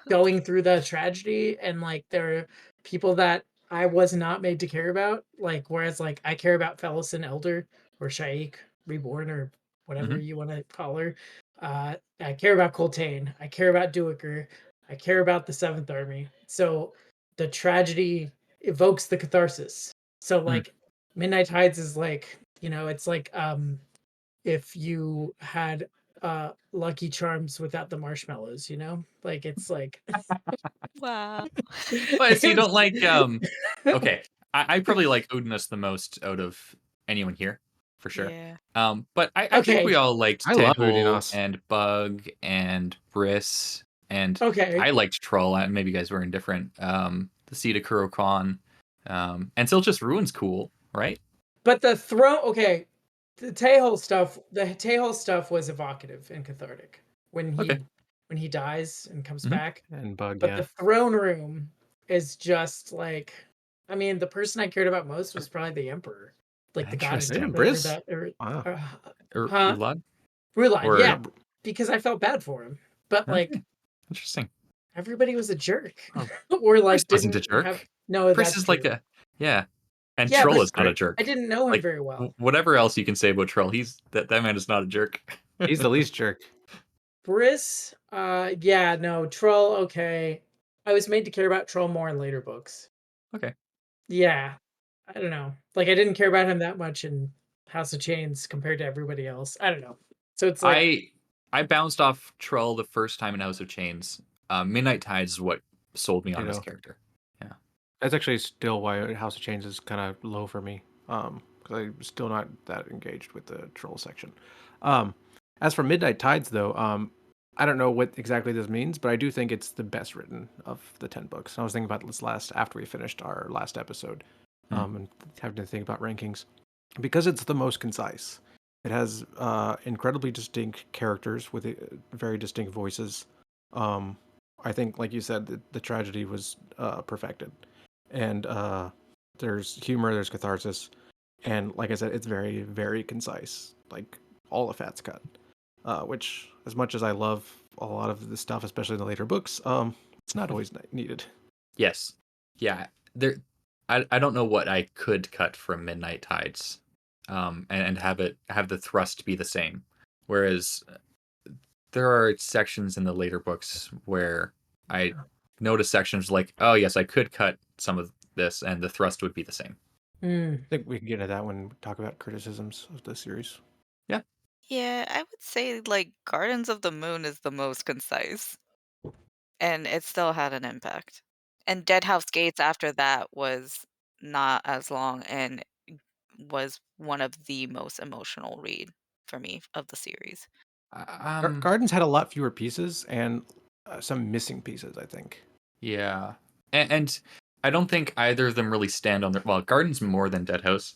going through the tragedy, and like there are people that I was not made to care about. Like whereas like I care about Fellison Elder or Shaik Reborn or whatever mhm, you want to call her. I care about Coltane. I care about Duiker. I care about the Seventh Army. So the tragedy evokes the catharsis. So mhm. like Midnight Tides is like, it's like if you had Lucky Charms without the marshmallows, Like it's like Wow. But so you it's don't like okay. I probably like Odinus the most out of anyone here, for sure. Yeah. But I think we okay. all liked I love Tehol Udinos. and Bug and Briss and Okay. I liked Troll. Maybe you guys were indifferent. The Seed of Kurokon. And still just Ruin's cool, right? But okay, the Tehol stuff was evocative and cathartic when Okay. he dies and comes Hmm. back. And Bug, But the yeah. throne room is just like, I mean, the person I cared about most was probably the emperor, like the god Interesting. Even Endeavor, Briz? Wow. huh? Ulad? Brulon, Or yeah, because I felt bad for him. But like okay, interesting. everybody was a jerk. Oh, Or Chris like wasn't a didn't have jerk. no, Chris that's is like true. a yeah, and Yeah, Troll but Chris is is not a great. I jerk. didn't know him Like very well. whatever else you can say about Troll, that man is not a jerk. He's the least jerk. Briss, yeah, no, Troll, okay. I was made to care about Troll more in later books. Okay. Yeah. I don't know. Like I didn't care about him that much in House of Chains compared to everybody else. I don't know. So it's like, I I bounced off Troll the first time in House of Chains. Midnight Tides is what sold me on his character. Yeah. That's actually still why House of Chains is kind of low for me. Because I'm still not that engaged with the troll section. Um, as for Midnight Tides, though, I don't know what exactly this means, but I do think it's the best written of the 10 books. I was thinking about this after we finished our last episode, Hmm. and having to think about rankings because it's the most concise. It has incredibly distinct characters with very distinct voices. Um, I think, like you said, the tragedy was perfected, and there's humor, there's catharsis, and like I said, it's very, very concise. Like all the fat's cut. Which, as much as I love a lot of the stuff, especially in the later books, it's not always needed. Yes. Yeah. There. I don't know what I could cut from Midnight Tides, and have the thrust be the same. Whereas there are sections in the later books where I notice sections like, oh yes, I could cut some of this, and the thrust would be the same. mm, I think we can get into that when we talk about criticisms of the series. Yeah. Yeah, I would say like Gardens of the Moon is the most concise, and it still had an impact. And Dead House Gates after that was not as long and was one of the most emotional read for me of the series. Um. Gardens had a lot fewer pieces and some missing pieces, I think. Yeah. And I don't think either of them really stand on their. Well, Garden's more than Dead House.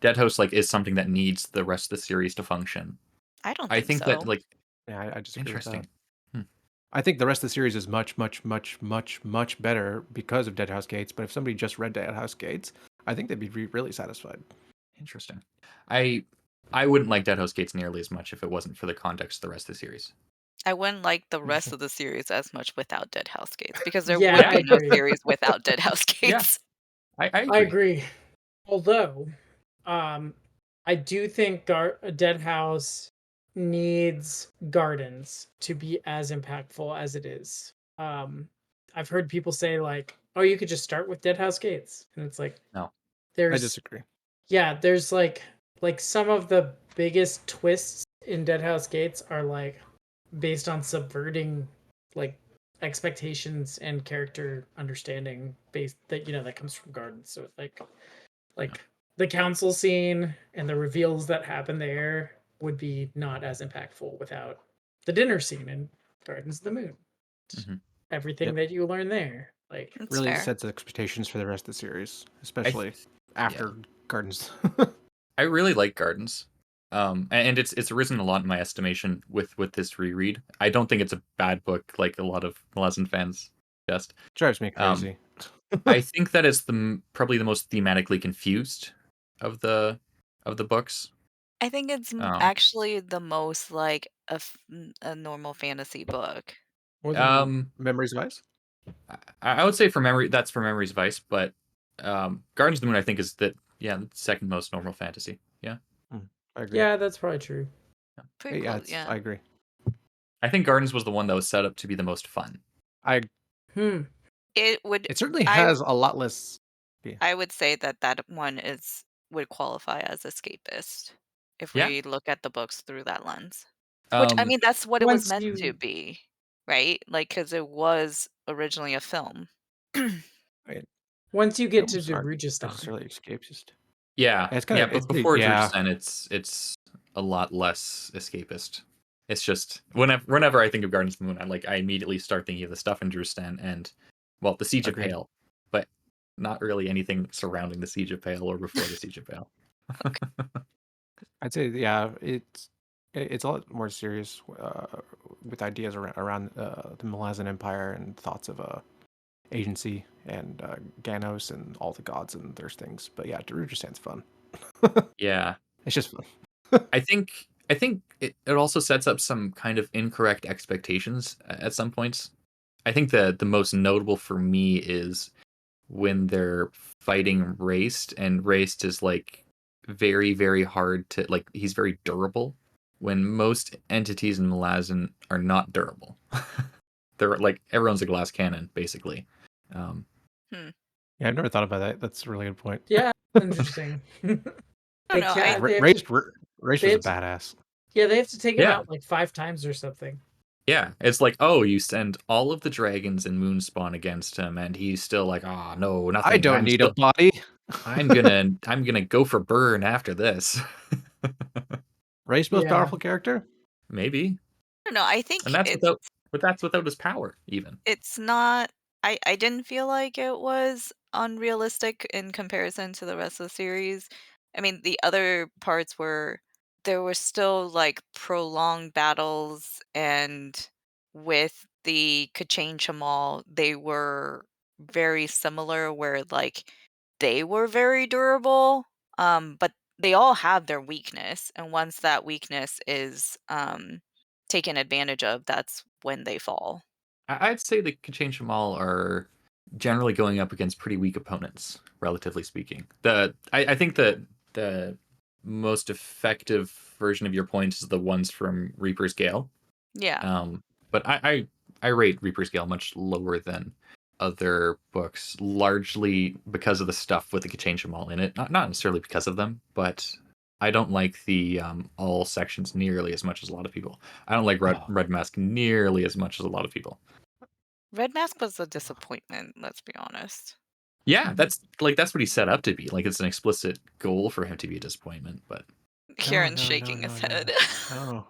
Dead House like is something that needs the rest of the series to function. I don't I think think that so. like Yeah, I disagree with that. interesting. Hmm. I think the rest of the series is much, much, much, much, much better because of Dead House Gates. But if somebody just read Dead House Gates, I think they'd be really satisfied. Interesting. I I wouldn't like Dead House Gates nearly as much if it wasn't for the context of the rest of the series. I wouldn't like the rest Interesting. of the series as much without Dead House Gates because there yeah, would Yeah. I be no agree. series without Dead House Yeah. Gates. I I agree. agree. Although, um, I do think Dead House needs Gardens to be as impactful as it is. I've heard people say like, "Oh, you could just start with Dead House Gates," and it's like, No. I there's disagree. yeah, there's like some of the biggest twists in Dead House Gates are like based on subverting like expectations and character understanding based that that comes from Gardens. So like the council scene and the reveals that happen there would be not as impactful without the dinner scene in Gardens of the Moon. Hmm. Everything Yep. that you learn there. Like That's Really fair. sets expectations for the rest of the series, I especially yeah. after Gardens. I really like Gardens. And it's risen a lot in my estimation with this reread. I don't think it's a bad book like a lot of Malazan fans suggest. Drives me Um, crazy. I think that it's probably the most thematically confused of the books. I think it's Um, actually the most like a normal fantasy book. More than um, Memories of Ice? I would say that's for Memory's Vice, but Gardens of the Moon I think is the second most normal fantasy. Yeah. I agree. yeah, that's probably true. Pretty Yeah, close, yeah. I agree. I think Gardens was the one that was set up to be the most fun. I Hmm. It would It certainly I has a lot less. Yeah, I would say that that one is would qualify as escapist if Yeah. we look at the books through that lens. Which I Um, mean, that's what it was Once meant to you be, right? Like, because it was originally a film. I mean, once you get to films aren't Darugistan, necessarily escapist. yeah, It's kind yeah, of but it's before yeah. Drustan, it's a lot less escapist. It's just whenever I think of Gardens of the Moon, I immediately start thinking of the stuff in Drustan and well, the Siege of Agreed. Pale, but not really anything surrounding the Siege of Pale or before the Siege of Pale. I'd say yeah. It's a lot more serious with ideas around the Malazan Empire and thoughts of agency and Ganos and all the gods and there's things. But yeah, Darujistan's fun. Yeah, It's just fun. I think I think it also sets up some kind of incorrect expectations at some points. I think the most notable for me is when they're fighting Raced, and Raced is like very, very hard to like. He's very durable, when most entities in Malazan are not durable. They're like everyone's a glass cannon, basically. Um, Hmm. Yeah, I've never thought about that. That's a really good point. Yeah, interesting. I don't They know. I can't. Race They was a have to. badass. Yeah, they have to take him yeah, out like 5 times or something. yeah. It's like, oh, you send all of the dragons in Moonspawn against him, and he's still like, oh no, I nothing. don't need a body. I'm gonna go for burn after this. Race most Yeah. powerful character? Maybe, don't know. I and think that's without his power even. it's not. I didn't feel like it was unrealistic in comparison to the rest of the series. I mean, the other parts were there were still like prolonged battles, and with the Kachane Chamal, they were very similar where like they were very durable. But they all have their weakness, and once that weakness is taken advantage of, that's when they fall. I'd say the Kachane Shamal are generally going up against pretty weak opponents, relatively speaking. I think that the most effective version of your points is the ones from Reaper's Gale. Yeah. But I rate Reaper's Gale much lower than other books, largely because of the stuff with the Kachane Shamal in it. Not necessarily because of them, but I don't like the all sections nearly as much as a lot of people. I don't like Oh. Red Mask nearly as much as a lot of people. Red Mask was a disappointment, let's be honest. Yeah, that's what he set up to be. Like it's an explicit goal for him to be a disappointment, but No, Kieran's no, no, shaking his no, no, head. no.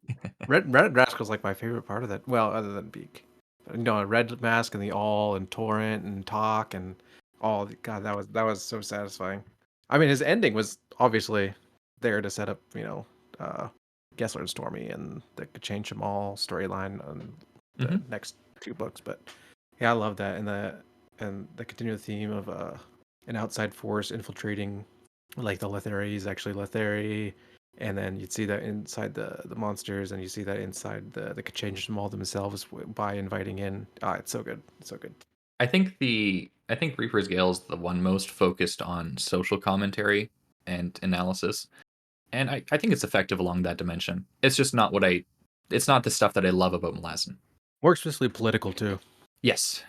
No. Red Rascal's like my favorite part of that. Well, other than Beak. You know, Red Mask and the All and Torrent and Talk and all. God, that was so satisfying. I mean, his ending was obviously there to set up, Gessler and Stormy and the Change Them All storyline on the Mhm. next two books. But yeah, I love that, and the continual theme of an outside force infiltrating, like the Letheri is actually Letheri, and then you'd see that inside the monsters, and you see that inside the change them all themselves by inviting in. Ah, it's so good. It's so good. I think Reaper's Gale is the one most focused on social commentary and analysis, and I think it's effective along that dimension. It's just not it's not the stuff that I love about Malazan. More explicitly political too. Yes,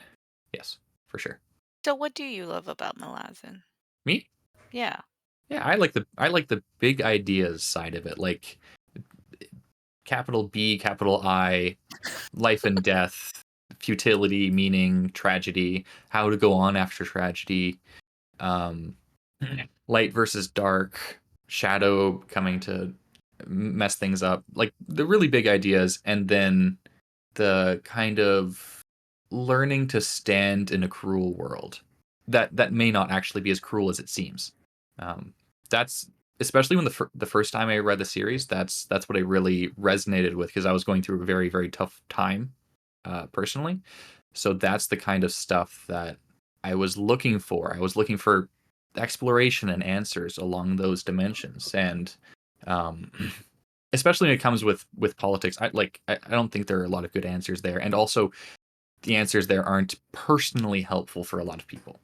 yes, for sure. So what do you love about Malazan? Me? Yeah. Yeah, I like the big ideas side of it, like capital B, capital I, life and death, futility, meaning, tragedy, how to go on after tragedy, um, light versus dark, shadow coming to mess things up, like the really big ideas, and then the kind of learning to stand in a cruel world that may not actually be as cruel as it seems. That's especially when the first time I read the series, that's what I really resonated with because I was going through a very, very tough time personally. So that's the kind of stuff that I was looking for. I was looking for exploration and answers along those dimensions, and um, especially when it comes with politics, I don't think there are a lot of good answers there, and also the answers there aren't personally helpful for a lot of people.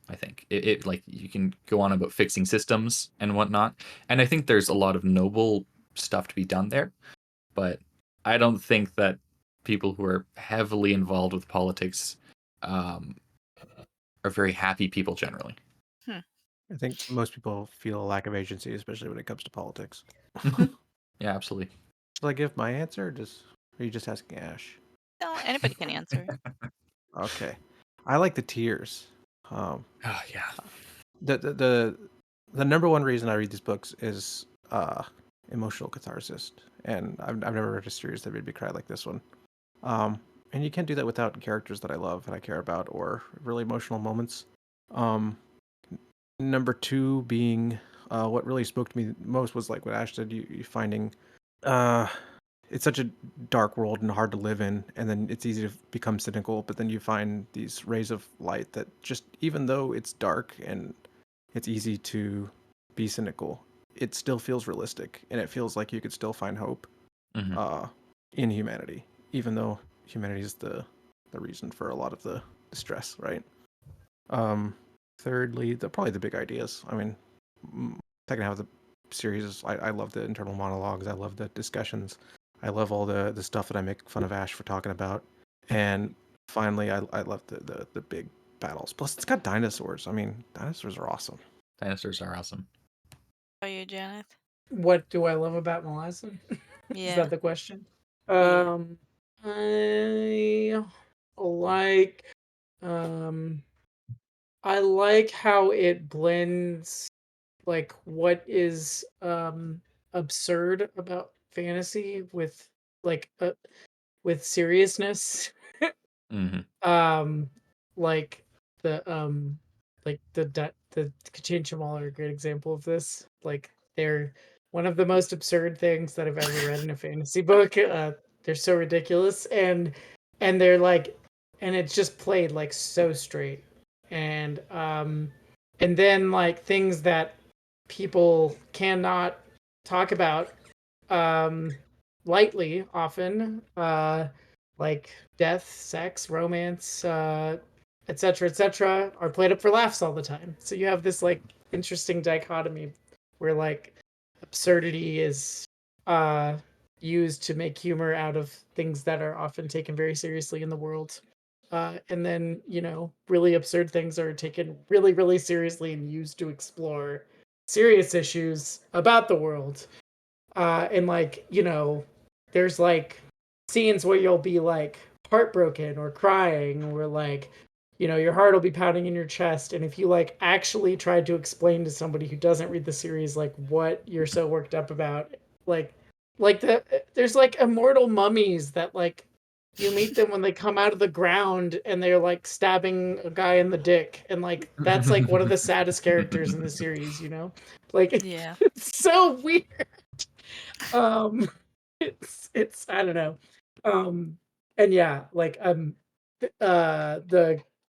I think it like you can go on about fixing systems and whatnot, and I think there's a lot of noble stuff to be done there, but I don't think that people who are heavily involved with politics um, are very happy people generally. Hmm. I think most people feel a lack of agency, especially when it comes to politics. Mhm. Yeah, absolutely. Should I give my answer? Or are you just asking Ash? No, anybody can answer. Okay, I like the tears. Um, Oh yeah. the number one reason I read these books is emotional catharsis, and I've never read a series that made me cry like this one. And you can't do that without characters that I love and I care about, or really emotional moments. Um, Number two being what really spoke to me most was like what Ash said. You finding uh, it's such a dark world and hard to live in, and then it's easy to become cynical. But then you find these rays of light that just, even though it's dark and it's easy to be cynical, it still feels realistic, and it feels like you could still find hope Mhm. in humanity, even though humanity is the reason for a lot of the distress, right? Thirdly, probably the big ideas. I mean, second half of the series is I love the internal monologues. I love the discussions. I love all the stuff that I make fun of Ash for talking about. And finally, I love the big battles. Plus, it's got dinosaurs. I mean, dinosaurs are awesome. Dinosaurs are awesome. Are you, Janet? What do I love about Malazan? Is Yeah. that the question? Yeah. I like um I like how it blends like what is absurd about fantasy with like with seriousness. Mhm. um like the the Kachinchamol are a great example of this. Like they're one of the most absurd things that I've ever read in a fantasy book. They're so ridiculous, and they're like, and it's just played like so straight. And then like things that people cannot talk about um lightly often, like death, sex, romance, etc., are played up for laughs all the time. So you have this like interesting dichotomy where like absurdity is uh used to make humor out of things that are often taken very seriously in the world. And then, really absurd things are taken really, really seriously and used to explore serious issues about the world. And like, there's like scenes where you'll be like heartbroken or crying, or like, your heart will be pounding in your chest. And if you like actually tried to explain to somebody who doesn't read the series like what you're so worked up about, like there's like immortal mummies that like you meet them when they come out of the ground and they're like stabbing a guy in the dick, and like that's like one of the saddest characters in the series, like Yeah. it's so weird. um it's I don't know. um and yeah, like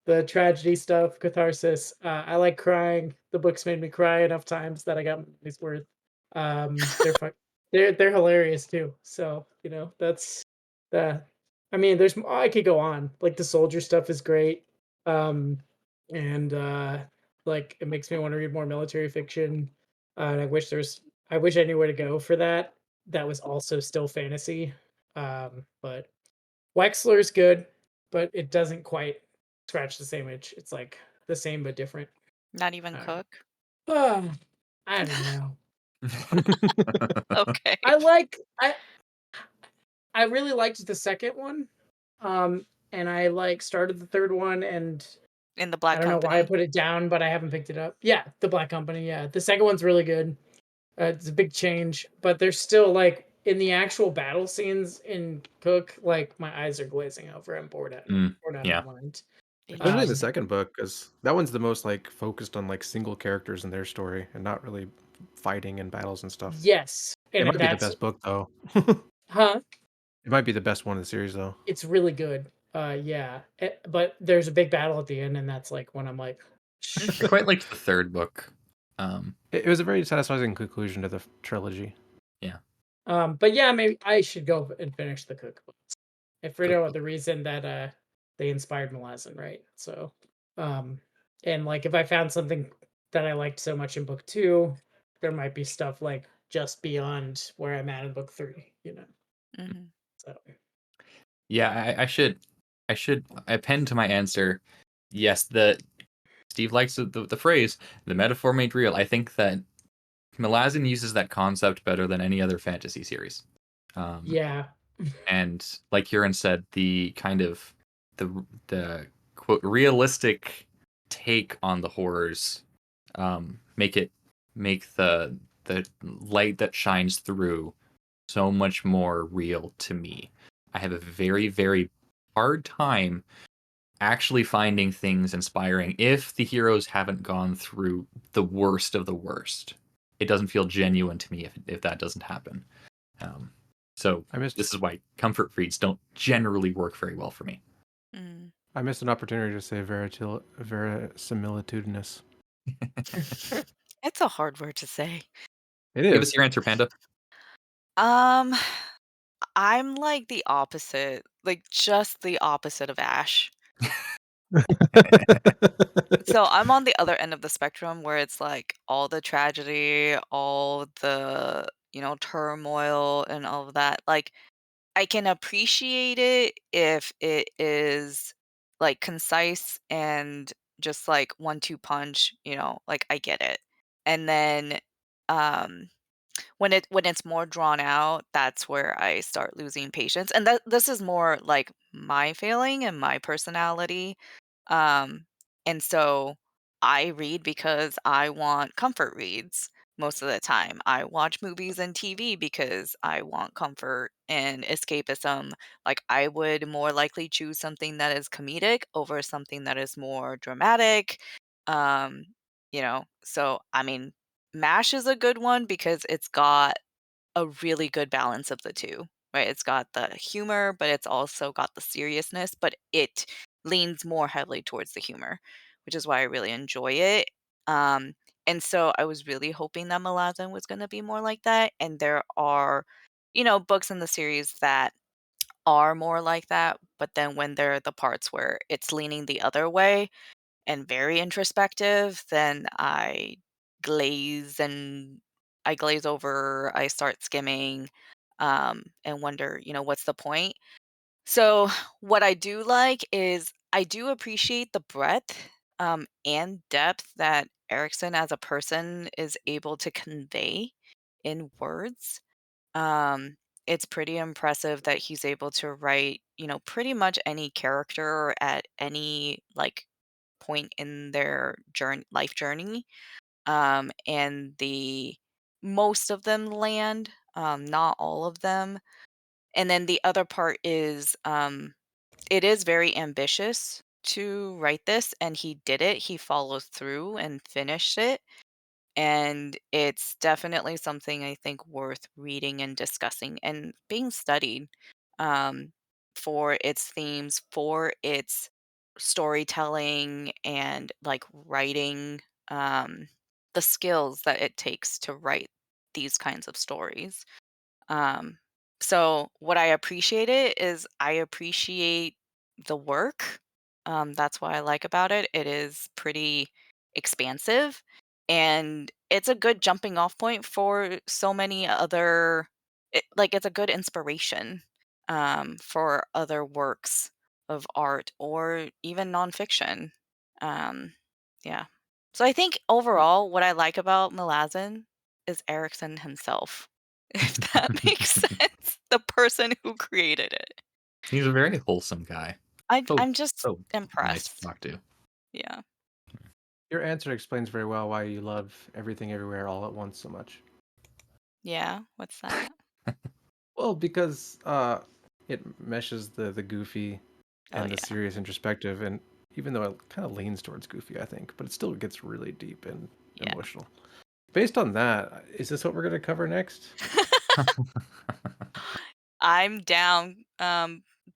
the tragedy stuff, catharsis, I like crying. The books made me cry enough times that I got my money's worth. They're fun. They're hilarious too, so that's the I mean, I could go on. Like the soldier stuff is great. And like it makes me want to read more military fiction. And I wish I knew where to go for that. That was also still fantasy. But Wexler's good, but it doesn't quite scratch the same itch. It's like the same but different. Not even I don't know. Cook? I don't know. Okay. I like I really liked the second one. And I like started the third one, and In the I Black don't know why I Company? put it down, but I haven't picked it up. Yeah, the Black Company. Yeah, the second one's really good. It's a big change, but there's still like in the actual battle scenes in Cook, like my eyes are glazing over. I'm bored out of my Yeah. mind. Especially in the Interesting. second book, because that one's the most like focused on like single characters and their story, and not really fighting and battles and stuff. Yes, It and might be the that's best book though. huh. It might be the best one in the series though. It's really good. Yeah, but there's a big battle at the end, and that's like when I'm like, I quite liked the third book. It was a very satisfying conclusion to the trilogy. Yeah. But yeah, maybe I should go and finish the cookbooks. If for no Cookbook. other reason that they inspired Malazan, right? So, um, and like if I found something that I liked so much in book two, there might be stuff like just beyond where I'm at in book three. Mhm. So Yeah, I append to my answer. Yes, Steve likes the phrase, the metaphor made real. I think that Malazan uses that concept better than any other fantasy series. Um, yeah, and like Kieran said, the kind of the quote realistic take on the horrors make the light that shines through so much more real to me. I have a very, very hard time actually finding things inspiring if the heroes haven't gone through the worst of the worst. It doesn't feel genuine to me if that doesn't happen. Um, so I missed this is why comfort reads don't generally work very well for me. Mm. I missed an opportunity to say verisimilitudinous. It's a hard word to say. It Give is. us your answer, Panda. Um, I'm like the opposite, like just the opposite of Ash. So I'm on the other end of the spectrum where it's like all the tragedy, all the, turmoil and all of that. Like I can appreciate it if it is like concise and just like 1-2 punch, like I get it. And then um when it's more drawn out, that's where I start losing patience, and this is more like my failing and my personality, um, and so I read because I want comfort reads most of the time. I watch movies and TV because I want comfort and escapism. Like, I would more likely choose something that is comedic over something that is more dramatic, um, so, I mean, MASH is a good one because it's got a really good balance of the 2, right? It's got the humor, but it's also got the seriousness, but it leans more heavily towards the humor, which is why I really enjoy it. Um, and so I was really hoping that Malazan was gonna be more like that, and there are, books in the series that are more like that, but then when there are the parts where it's leaning the other way, and very introspective, then glaze and I glaze over, I start skimming, and wonder, what's the point? So, what I do like is I do appreciate the breadth and depth that Erickson as a person is able to convey in words. Um, it's pretty impressive that he's able to write, pretty much any character at any like point in their life journey, and the most of them land, not all of them. And then the other part is, it is very ambitious to write this, and he did it. He followed through and finished it, and it's definitely something I think worth reading and discussing and being studied, um, for its themes, for its storytelling, and like writing, um, the skills that it takes to write these kinds of stories. Um, so what I appreciate it is I appreciate the work. That's what I like about it. It is pretty expansive, and it's a good jumping off point for so many other like it's a good inspiration for other works of art or even nonfiction. Um, yeah. So I think overall what I like about Malazan is Erickson himself. If that makes sense. The person who created it. He's a very wholesome guy. I So I'm just so nice to impressed. talk to. Yeah. Your answer explains very well why you love Everything Everywhere All at Once so much. Yeah, what's that? Well, because it meshes the goofy Oh, and the yeah. serious introspective, and even though it kind of leans towards goofy, I think, but it still gets really deep and Yeah. emotional. Based on that, is this what we're going to cover next? I'm down,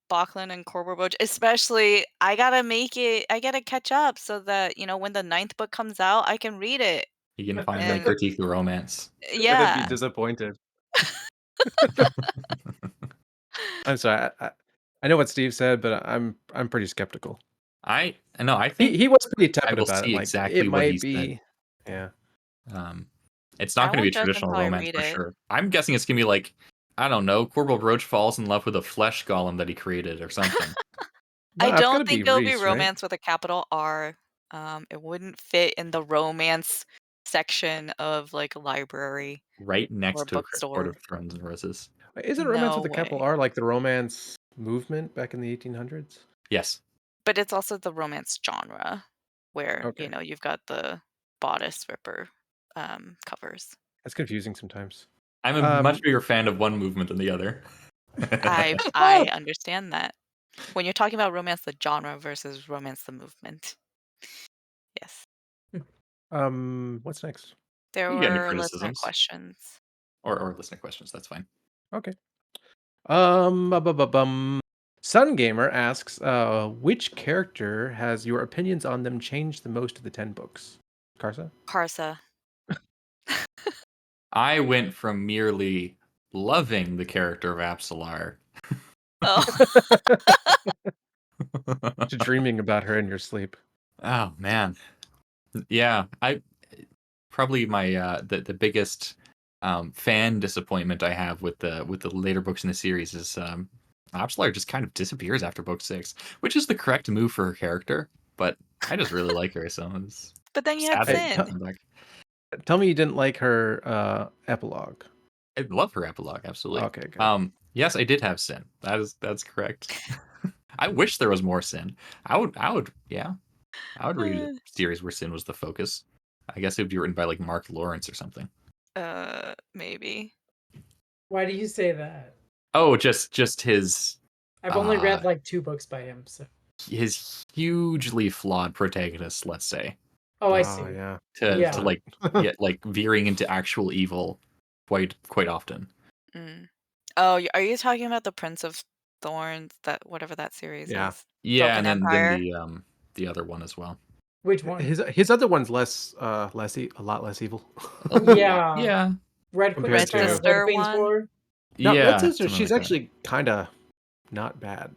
Bachlan and Corberbotch, especially I gotta catch up so that, when the ninth book comes out, I can read it, You can finally and critique the romance. You're gonna be yeah. disappointed. I'm sorry. I know what Steve said, but I'm pretty skeptical. I no, I He think he was pretty I tepid will about it. see Like it exactly what he might said. be, yeah. Um, it's I not going to be a won't judge traditional until I romance read for it. sure. I'm guessing it's going to be like, I don't know, Corporal Roach falls in love with a flesh golem that he created or something. I No, it's don't gonna be think it'll be Reese, right? romance with a capital R. It wouldn't fit in the romance section of like a library Right or next a to Court bookstore. of Thrones and Roses. Isn't romance No with a capital way. R like the romance movement back in the 1800s? Yes. But it's also the romance genre where, Okay, you've got the bodice ripper covers. that's confusing sometimes. I'm a much Um, bigger fan of one movement than the other. I understand that. When you're talking about romance the genre versus romance the movement. Yes. what's next? There You got any were listener criticisms? questions. Or listener questions, that's fine. Okay. Sun Gamer asks, which character has your opinions on them changed the most of the 10 books? Karsa? Karsa. I went from merely loving the character of Apsalar Oh, To dreaming about her in your sleep. oh man. Yeah, I probably my the biggest fan disappointment I have with the later books in the series is Apsalar just kind of disappears after book 6, which is the correct move for her character, but I just really like her, so it's but then you had sad that Hey, she's Sin. coming back. tell me you didn't like her epilogue. I love her epilogue, absolutely. Okay, good. Yes, I did have Sin. That's correct. I wish there was more Sin. Yeah, I would read a series where Sin was the focus. I guess it would be written by like Mark Lawrence or something. Maybe. Why do you say that? Oh, just his I've only uh read like 2 books by him, so. his hugely flawed protagonist, let's say, Oh, I Oh see. yeah. to Yeah. like get like veering into actual evil quite often. Mm. Oh, are you talking about the Prince of Thorns? That whatever that series Yeah. is. Yeah, Broken and then Empire. the other one as well. Which one? His other one's a lot less evil. Yeah. Yeah. Red Compared Red to Red Sister Queen's one. War? No, Red Yeah, Sister, something she's like that. actually kind of not bad.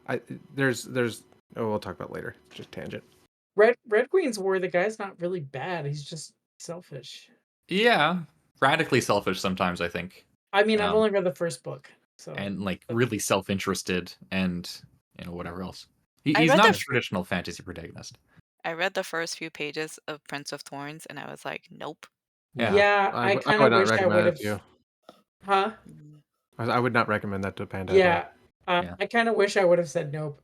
I there's oh we'll talk about it later. Just tangent. Red Queen's War, the guy's not really bad. He's just selfish. Yeah, radically selfish sometimes, I think. I mean, I've Um, only read the first book, so. and like But really self-interested and whatever else. I He's read not the a f- traditional fantasy protagonist. I read the first few pages of Prince of Thorns, and I was like, nope. Yeah. yeah, I I kind would of not wish I would recommend it have. to you. Huh? Mm. I would not recommend that to Panda at all. Yeah. Yeah. I kind of wish I would have said nope.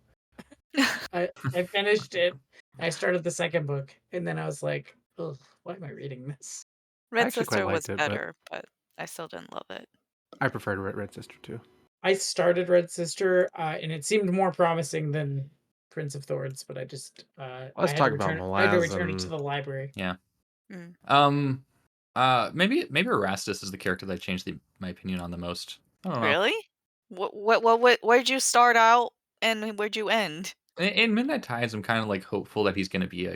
I finished it. I started the second book, and then I was like, ugh, why am I reading this? I Red actually quite Sister was liked it, but better, but I still didn't love it. I preferred Red Sister too. I started Red Sister, and it seemed more promising than Prince of Thorns, but I just I Let's had to talk about return. I had to return it to Malazan. the library. Yeah. Mm. Maybe Erastus is the character that I changed my opinion on the most. I don't know. Really? Where'd you start out and where'd you end? In Midnight Tides, I'm kind of like hopeful that he's going to be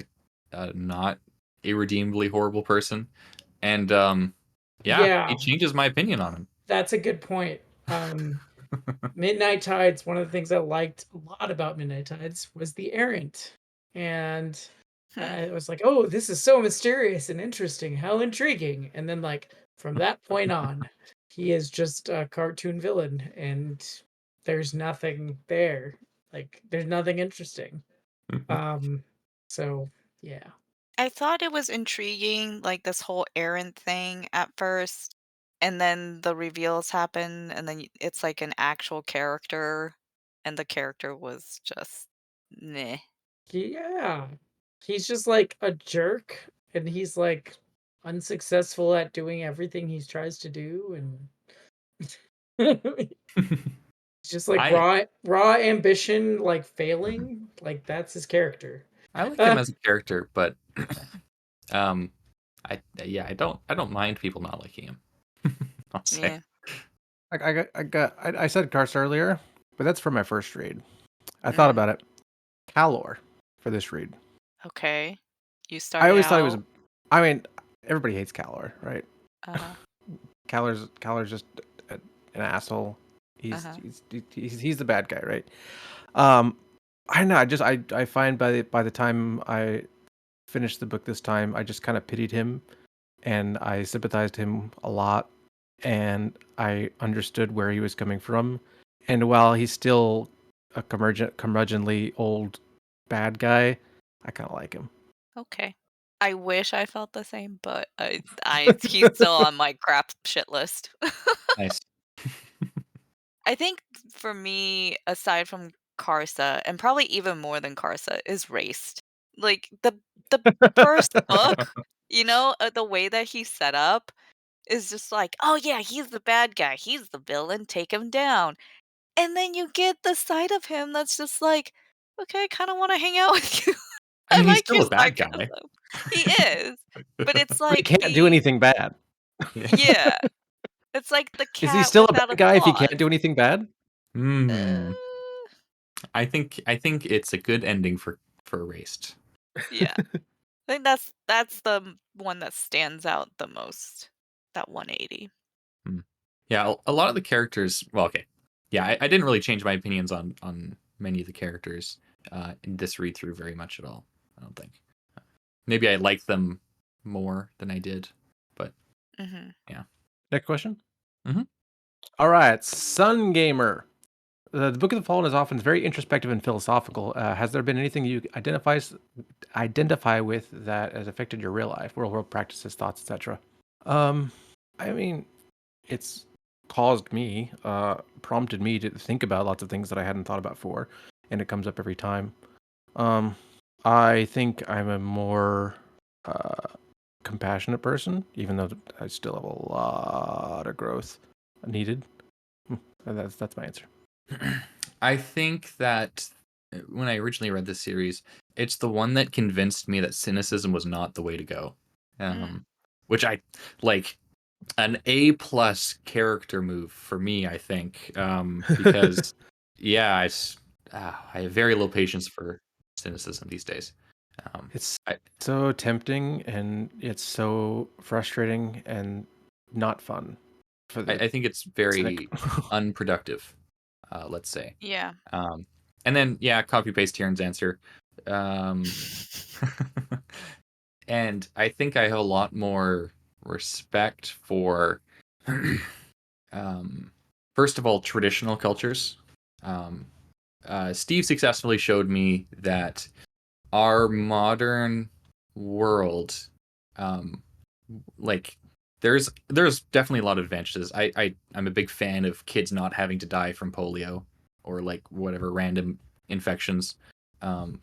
a not irredeemably horrible person, and yeah, Yeah, it changes my opinion on him. that's a good point. Midnight Tides, one of the things I liked a lot about Midnight Tides was the errant. And Hmm. I was like, oh, this is so mysterious and interesting. How intriguing. And then, like, from that point on, he is just a cartoon villain and there's nothing there. Like, there's nothing interesting. Um, so yeah. I thought it was intriguing, like this whole errand thing at first, and then the reveals happen, and then it's like an actual character, and the character was just meh. Yeah. He's just like a jerk and he's like unsuccessful at doing everything he tries to do and it's just like I raw ambition like failing, like that's his character. I like him as a character, but um, I don't mind people not liking him. I'll say. Yeah. I said Karst earlier, but that's for my first read. I thought Mm. about it. Calor for this read. Okay. You I started always thought he was. out. I mean, everybody hates Calor, right? Uh-huh. Calor's just an asshole. Uh-huh. He's the bad guy, right? Um, I don't know. I find by the time I finished the book this time, I just kind of pitied him, and I sympathized him a lot, and I understood where he was coming from. And while he's still a curmudgeonly old bad guy, I kind of like him. Okay. I wish I felt the same, but he's still on my crap shit list. Nice. I think for me, aside from Karsa, and probably even more than Karsa, is Raced. Like the first book, the way that he's set up is just like, oh yeah, he's the bad guy, he's the villain, take him down. And then you get the side of him that's just like, okay, I kind of want to hang out with you. I I mean, he's like still your a bad guy. sarcasm. He is, but it's But he like can't do anything bad. yeah, it's like the Is he cat still a without bad a guy if he claws. can't do anything bad? Hmm. Uh, I think it's a good ending for Erased. yeah. I think that's the one that stands out the most. that 180. Hmm. Yeah, a lot of the characters. Well, okay. Yeah, I didn't really change my opinions on many of the characters in this read through very much at all. I don't think. Maybe I liked them more than I did, but Hmm. yeah. Next question. Mhm. All right, Sun Gamer. The Book of the Fallen is often very introspective and philosophical. Has there been anything you identify with that has affected your real life, real world practices, thoughts, etc.? Um, I mean, it's caused me, prompted me to think about lots of things that I hadn't thought about before, and it comes up every time. Um, I think I'm a more uh, compassionate person, even though I still have a lot of growth needed. And that's my answer. I think that when I originally read this series, it's the one that convinced me that cynicism was not the way to go. Mm. Which I like an A+ character move for me, I think. Because yeah, I have very low patience for cynicism these days. Um, It's I, so tempting and it's so frustrating and not fun for the I think it's cynic. very unproductive, let's say. Yeah. Um, and then yeah, copy paste Tieran's answer. Um, and I think I have a lot more respect for, um, first of all, traditional cultures. Um, Steve successfully showed me that our modern world, um, like there's definitely a lot of advantages. I'm a big fan of kids not having to die from polio or like whatever random infections. Um,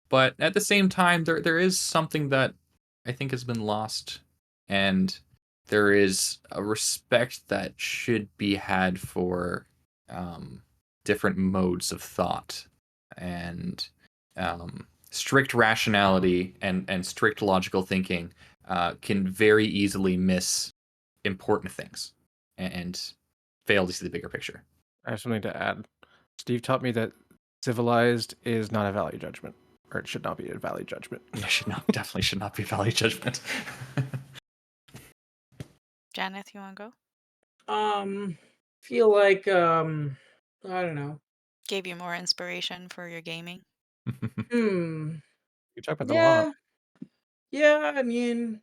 but at the same time, there is something that I think has been lost, and there is a respect that should be had for um, different modes of thought and strict rationality and strict logical thinking can very easily miss important things and fail to see the bigger picture. I have something to add. Steve taught me that civilized is not a value judgment, or it should not be a value judgment. Yeah, definitely should not be a value judgment. Janeth, you want to go? Feel like I don't know. Gave you more inspiration for your gaming. Hmm. You talk about that a lot. Yeah. Yeah, I mean,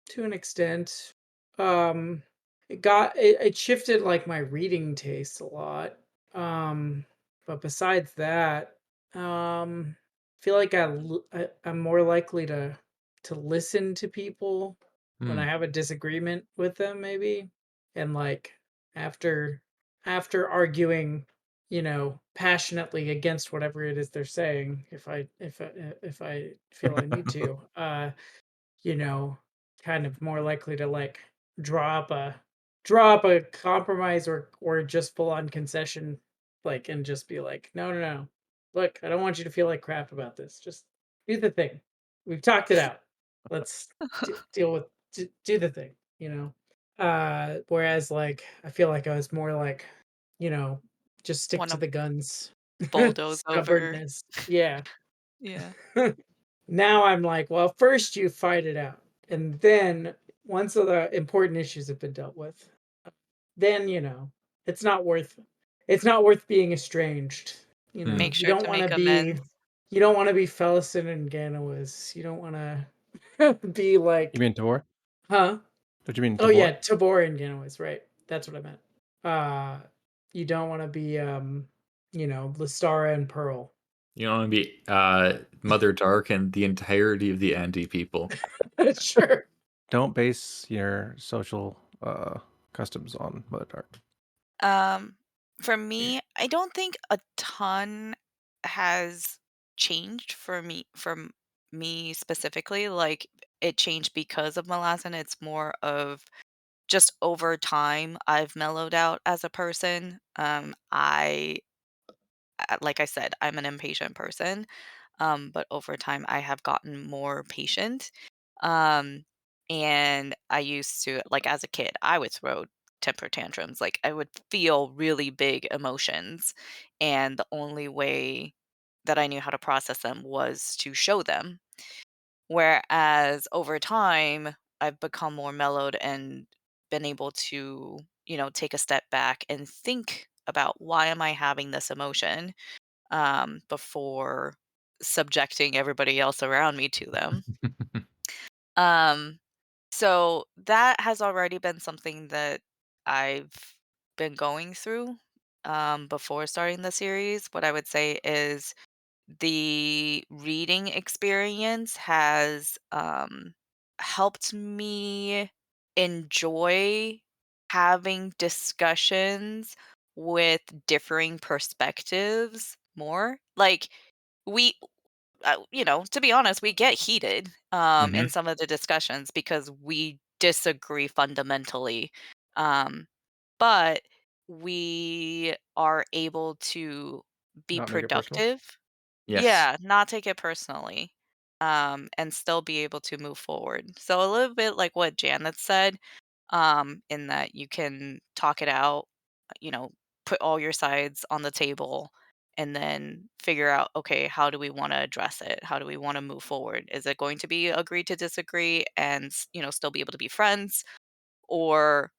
to an extent. Um it shifted like my reading taste a lot. Um but besides that, feel like I'm more likely to listen to people when Hmm. I have a disagreement with them maybe. And like after after arguing, passionately against whatever it is they're saying, if I feel I need to, you know, kind of more likely to like draw up a draw up a compromise or just full on concession, like, and just be like, no, no, no. Look, I don't want you to feel like crap about this. Just do the thing. We've talked it out. Let's deal with do the thing, you know. Whereas like I feel like I was more like, you know, just stick Want to to the guns. bulldoze over. Stubbornness. Yeah. Yeah. Now I'm like, well, first you fight it out. And then once all the important issues have been dealt with, then it's not worth it's not worth being estranged. Hmm. Make You sure don't to want to make be amends. you don't want to be Felison and Ganoas. You don't want to be You like, mean Tabor? huh? What do you mean Oh yeah, Tabor? Tabor and Ganoas, right? That's what I meant. You don't want to be Listara and Pearl. You don't want to be Mother Dark and the entirety of the Andy people. Sure. Don't base your social customs on Mother Dark. Um, for me, I don't think a ton has changed for me specifically. Like it changed because of Malazan. It's more of just over time I've mellowed out as a person. Like I said, I'm an impatient person. But over time I have gotten more patient. Um, and I used to, like, as a kid, I would throw temper tantrums. Like I would feel really big emotions, and the only way that I knew how to process them was to show them. Whereas over time, I've become more mellowed and been able to, take a step back and think about why am I having this emotion before subjecting everybody else around me to them. Um, so that has already been something that I've been going through before starting the series. What I would say is the reading experience has helped me enjoy having discussions with differing perspectives more. Like, we to be honest, we get heated in Hmm. some of the discussions because we disagree fundamentally. Um, but we are able to be Not make it personal. productive. Yes. Yeah, not take it personally. And still be able to move forward. So a little bit like what Janet said, in that you can talk it out, you know, put all your sides on the table and then figure out, okay, how do we want to address it? How do we want to move forward? Is it going to be agree to disagree and, still be able to be friends? Or,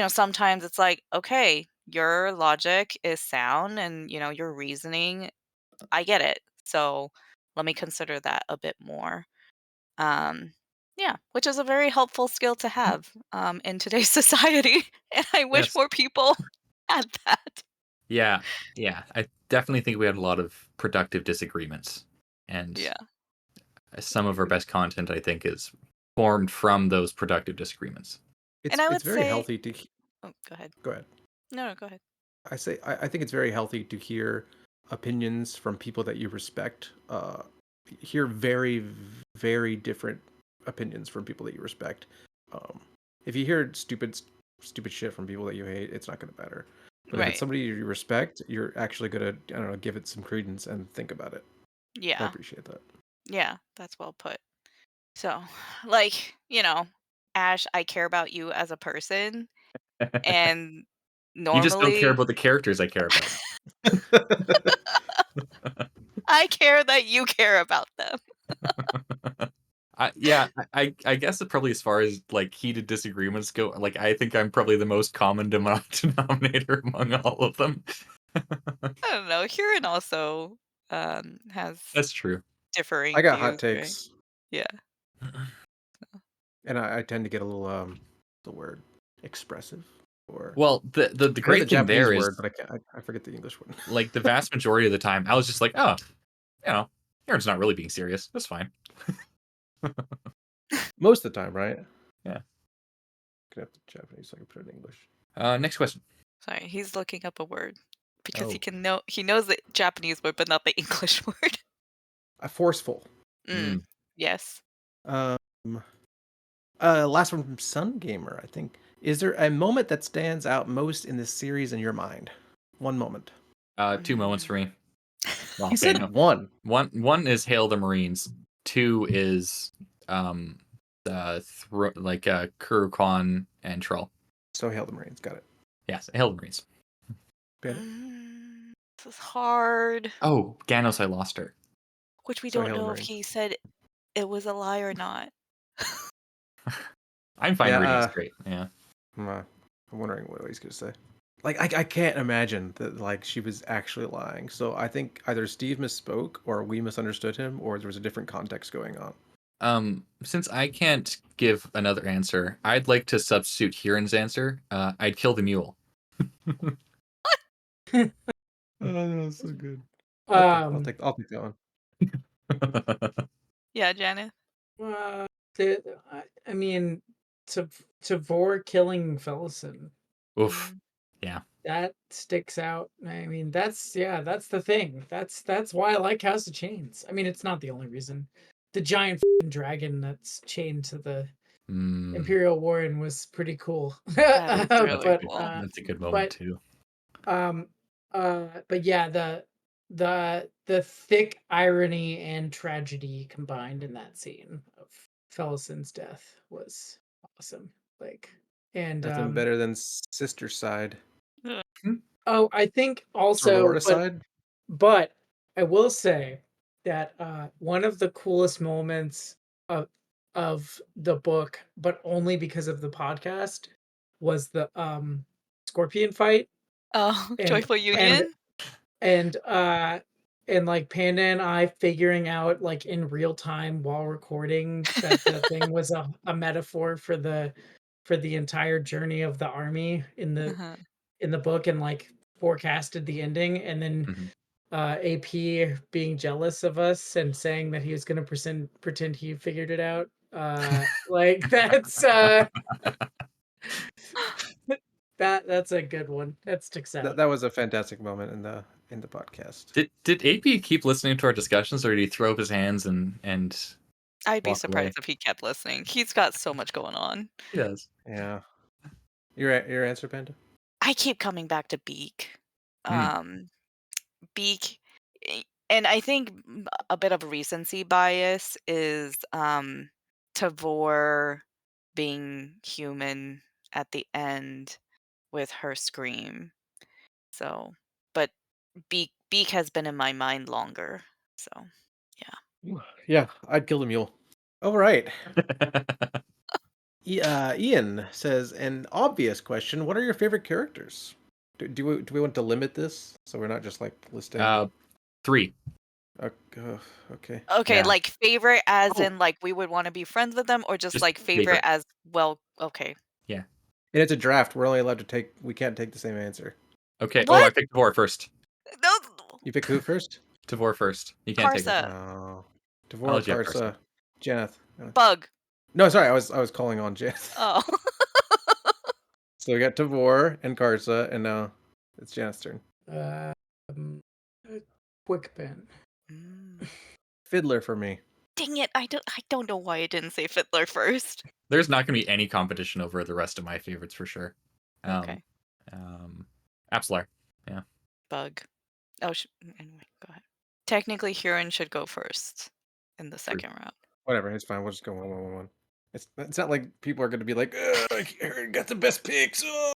sometimes it's like, okay, your logic is sound and, your reasoning, I get it. So let me consider that a bit more. Um, yeah, which is a very helpful skill to have in today's society. And I wish Yes. more people had that. Yeah. Yeah. I definitely think we had a lot of productive disagreements, and Yeah. some of our best content, I think, is formed from those productive disagreements. And It's I it's would very say, healthy to oh, go ahead. go ahead. No, no, go ahead. I think it's very healthy to hear opinions from people that you respect. Hear very, very different opinions from people that you respect. Um, if you hear stupid shit from people that you hate, it's not going to matter. But if it's Right. somebody you respect, you're actually going to, I don't know, give it some credence and think about it. I Yeah. appreciate that. Yeah. That's well put. So, like, Ash, I care about you as a person. And You just don't care normally, about the characters I care about. I care that you care about them. Yeah, I guess it probably, as far as like heated disagreements go, like I think I'm probably the most common denominator among all of them. I don't know. Huron also has That's true. I differing got hot views, right? takes, Yeah. and I tend to get a little the word expressive, or Well, the I know the great thing Japanese there word, is, but I forget the English one. like, the vast majority of the time, I was just like, oh, Aaron's not really being serious. That's fine. Most of the time, right? Yeah. Could have the Japanese so I can put it in English. Next question. Sorry, he's looking up a word because Oh. he knows the Japanese word, but not the English word. Forceful. Mm. Yes. Um, last one from Sun Gamer, I think. Is there a moment that stands out most in this series in your mind? One moment. 2 moments Mm. for me. Well, He okay, said no. one. One is Hail the Marines. 2 is Kurukon and Troll. So Hail the Marines. Got it. Yes, Hail the Marines. Bandit. This is hard. Oh, Ganos, I lost her. Which we So don't Hail the know if Marines. he said it was a lie or not. I'm fine Yeah. reading straight. Yeah. I'm wondering what he's gonna say. Like I can't imagine that like she was actually lying. So I think either Steve misspoke or we misunderstood him or there was a different context going on. Since I can't give another answer, I'd like to substitute Huron's answer. I'd kill the mule. Oh, that's so good. Okay, Um, I'll take that one. Yeah, Janet. uh, I mean, Tavor killing Felison, Oof. Mm. Yeah. that sticks out. I mean, that's the thing. That's why I like House of Chains. I mean, it's not the only reason. The giant dragon that's chained to the Mm, Imperial Warren was pretty cool. That is really but cool. that's a good moment but too. um but yeah, the thick irony and tragedy combined in that scene of Felison's death was awesome. Like, and Nothing better than Sister Side. Ugh. oh, I think also, Sororita Side? but I will say that one of the coolest moments of of the book, but only because of the podcast, was the scorpion fight, Oh, and Joyful and Union? and like Panda and I figuring out like in real time while recording that the thing was a metaphor for the entire journey of the army Uh-huh. in the book, and like forecasted the ending, and then Mhm. AP being jealous of us and saying that he was gonna pretend he figured it out. Like that's that's a good one. That sticks out. That was a fantastic moment in the podcast. Did AP keep listening to our discussions, or did he throw up his hands and I'd be walk away? surprised if he kept listening. He's got so much going on. He does. Yeah. Your answer, Panda? I keep coming back to Beak. Mm. Um, Beak, and I think a bit of a recency bias is Tavor being human at the end with her scream. So, but Beak has been in my mind longer. So, yeah. Yeah, I'd kill the mule. All right. Ian says, an obvious question. What are your favorite characters? Do we want to limit this so we're not just like listing? 3. Uh, okay. Okay, Yeah. like favorite as Oh. in like we would want to be friends with them, or just Just like favorite favorite. as well. Okay. Yeah. And it's a draft. We're only allowed to take. We can't take the same answer. Okay. Oh, I What? picked Tavor first. No, You pick who first? Tavor first. You can't take it. Karsa, Oh, I'll Devora, let you have Karsa. Karsa, Janeth. Bug. No, sorry. I was calling on Janeth. Oh. So we got Tavor and Karsa, and now it's Janeth's turn. Um, Quick pen. Mm. Fiddler for me. Dang it! I don't know why I didn't say Fiddler first. There's not going to be any competition over the rest of my favorites for sure. Okay. Absolar. Yeah. Bug. Oh, anyway, go ahead. Technically, Huron should go first in the second round. Whatever, it's fine. We'll just go 1-1-1-1. It's not like people are going to be like, I got the best picks. Oh,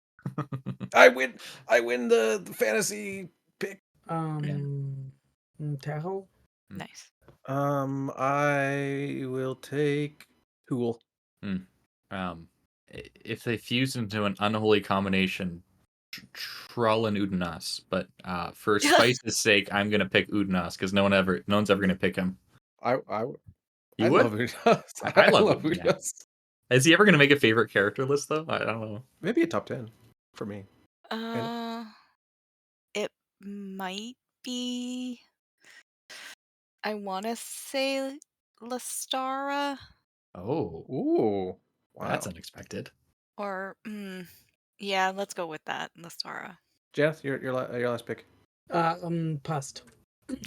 I win the fantasy pick. Tahoe. Nice. I will take Tool. If they fuse into an unholy combination, Trull and Udanas, but for Spice's sake, I'm gonna pick Udanas because no one's ever gonna pick him. I You love would? Udas. I love love Udanas. Udas. Is he ever gonna make a favorite character list though? I don't know. Maybe a top 10 for me. It might be. I want to say Lestara, Oh, Ooh, wow. that's unexpected. or yeah, let's go with that, Lestara. Jeff, your last pick. Pust.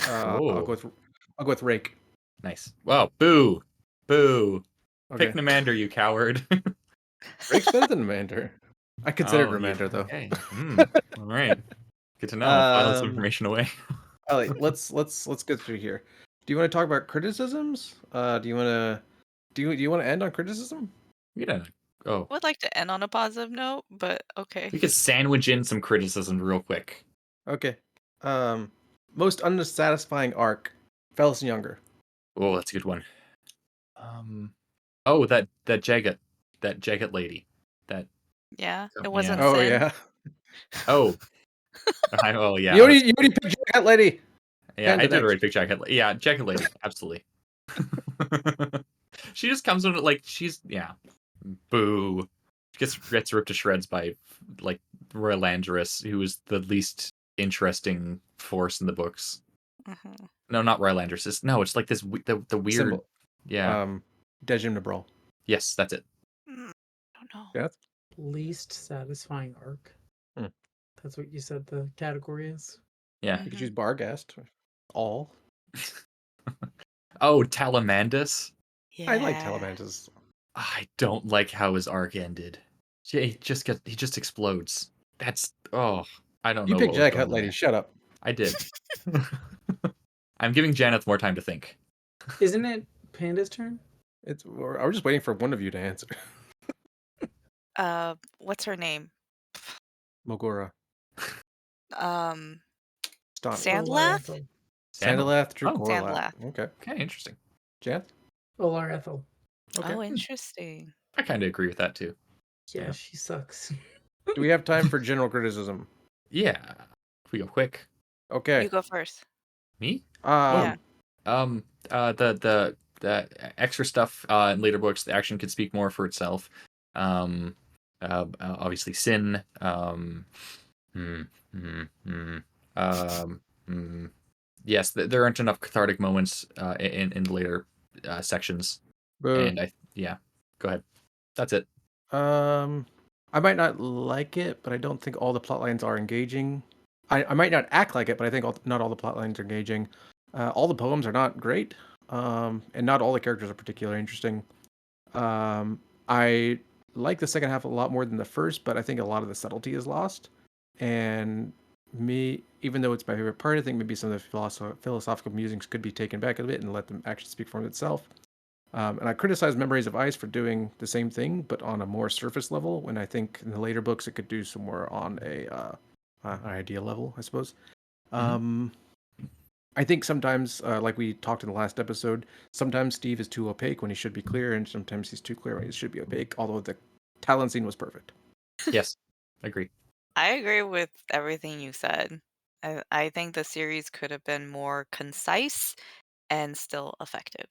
I'll go with Rake. Nice. Wow, boo. Okay. Pick Namander, you coward. Rake's better than Remander. I considered Oh, yeah, Remander though. Okay. All right. Good to know. I'll file some information away. All right, let's go through here. Do you want to talk about criticisms? Do you want to end on criticism? We don't. Oh, Would like to end on a positive note, but okay. we could sandwich in some criticism real quick. Okay. Most unsatisfying arc, Fellas and Younger. Oh, that's a good one. Oh, that Jagged lady. That. Yeah, Yeah. it wasn't Oh Sin. yeah. Oh. Oh yeah. You already picked Jacket Lady. Yeah, Panda I did next. already pick Jagged. Yeah, Jagged lady. Absolutely. She just comes in like boo. Gets ripped to shreds by like Roy Landris, who is the least interesting force in the books. Mhm. No, not Roy Landris. It's like this the weird. Symbol. Yeah. Dejim Nabral. Yes, that's it. I don't know. Yeah. Least satisfying arc. Hmm. That's what you said the category is. Yeah. You could choose Barghast. All. Oh, Talamandus. Yeah. I like Talamandus. I don't like how his arc ended. He just explodes. That's I don't know. You picked what was Jack going Hut on Lady. there. Shut up. I did. I'm giving Janeth more time to think. Isn't it Panda's turn? We're just waiting for one of you to answer. What's her name? Mogura. Sandlath? Sandalath, Drew Oh. Corlath. Sandlath. Okay. Okay, interesting. Janeth? Olar Ethel. Okay. Oh, interesting. I kind of agree with that too. Yeah, Yeah. she sucks. Do we have time for general criticism? Yeah. If we go quick. Okay. You go first. Me? Yeah. The extra stuff in later books, the action could speak more for itself. Obviously, Sin. Hmm, hmm, hmm. Um, hmm. Yes, there aren't enough cathartic moments in the later sections, Boo. and yeah. Go ahead. That's it. I might not like it, but I don't think all the plot lines are engaging. I might not act like it, but I think not all the plot lines are engaging. All the poems are not great, and not all the characters are particularly interesting. I like the second half a lot more than the first, but I think a lot of the subtlety is lost. And even though it's my favorite part, I think maybe some of the philosophical musings could be taken back a bit and let them actually speak for itself. And I criticize Memories of Ice for doing the same thing, but on a more surface level. When I think in the later books it could do some more on an idea level, I suppose. Mhm. I think sometimes, like we talked in the last episode, sometimes Steve is too opaque when he should be clear, and sometimes he's too clear when he should be opaque. Although the talent scene was perfect. Yes, agree. I agree with everything you said. I think the series could have been more concise and still effective.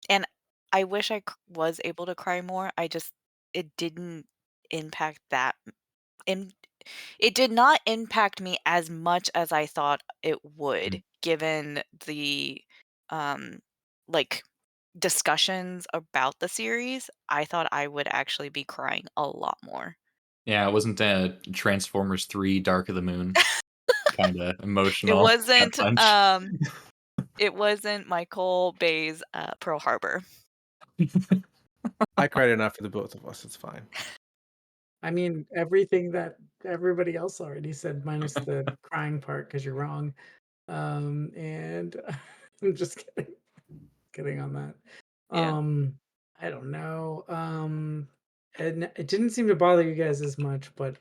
And I wish was able to cry more. It didn't impact that. And it did not impact me as much as I thought it would, Mhm. given the um, like discussions about the series. I thought I would actually be crying a lot more. Yeah, it wasn't Transformers 3 Dark of the Moon kind of It emotional gut wasn't punch. it wasn't Michael Bay's Pearl Harbor. I cried enough for the both of us. It's fine. I mean, everything that everybody else already said, minus the crying part, because you're wrong. And I'm just kidding on that. Yeah. Um, I don't know. And it didn't seem to bother you guys as much, but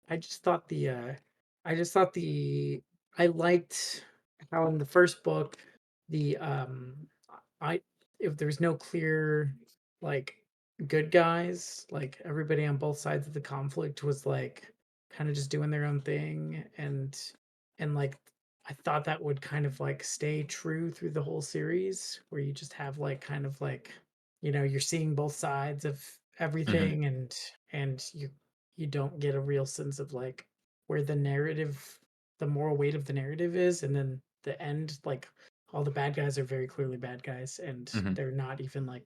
I just thought I just thought I liked how in the first book the I if there's no clear like good guys, like everybody on both sides of the conflict was like kind of just doing their own thing, and like I thought that would kind of like stay true through the whole series, where you just have like kind of like, you're seeing both sides of Mhm, everything, and you don't get a real sense of like where the moral weight of the narrative is, and then the end, like all the bad guys are very clearly bad guys, and mhm. they're not even like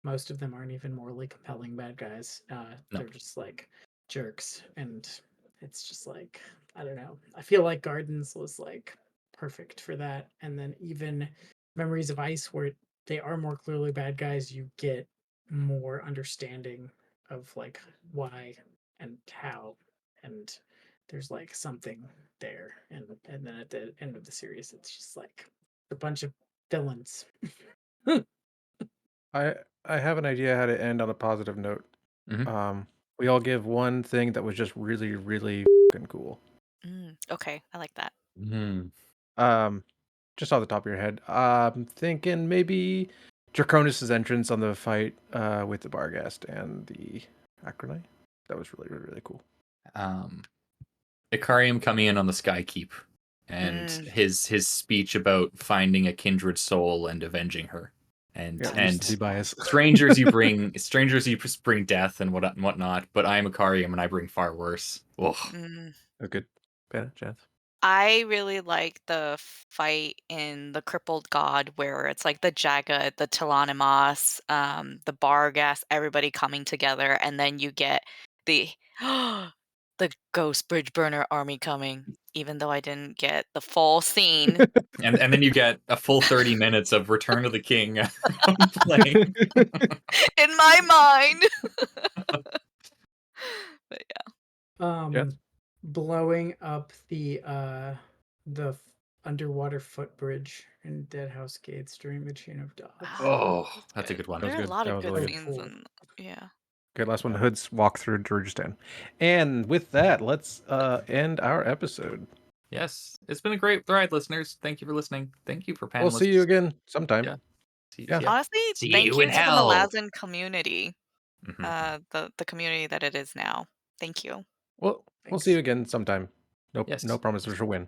most of them aren't even morally compelling bad guys. No. They're just like jerks, and it's just like I don't know. I feel like Gardens was like perfect for that, and then even Memories of Ice, where they are more clearly bad guys, you get more understanding of like why and how, and there's like something there, and then at the end of the series, it's just like a bunch of villains. I I have an idea how to end on a positive note. Mhm. Um, we all give one thing that was just really, really cool. Okay, I like that. Mhm. Um, just off the top of your head, I'm thinking maybe Draconis' entrance on the fight with the Barghast and the Acronite. That was really, really, really cool. Um, Icarium coming in on the Skykeep and Mm, his speech about finding a kindred soul and avenging her. Yeah, recency And bias. strangers you bring death and whatnot, but I am Icarium and I bring far worse. Ugh. mm. A good chance. I really like the fight in the Crippled God, where it's like the Jaga, the Telanimos, the Bargas, everybody coming together, and then you get the the Ghost Bridge Burner army coming. Even though I didn't get the full scene And then you get a full 30 minutes of Return of the King playing. in my mind. But Yes. um Blowing up the underwater footbridge in Deadhouse Gates during the Chain of Dogs. wow, Oh, that's that's a good. good one. That was There are a good. lot That of was good really So good. scenes, cool. and yeah. Okay, last one. Hood's walk through Georgistan. And with that, let's end our episode. Yes, it's been a great ride, listeners. Thank you for listening. Thank you for We'll see you panelists. again sometime. Yeah. See Yeah. ya. Honestly, See thank you you in to the hell. Malazan community. the community that it is now. Thank you. Well, we'll see Thanks. you again sometime. No Yes. promises for win.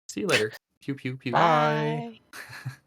See you later. Pew pew pew. Bye. Bye.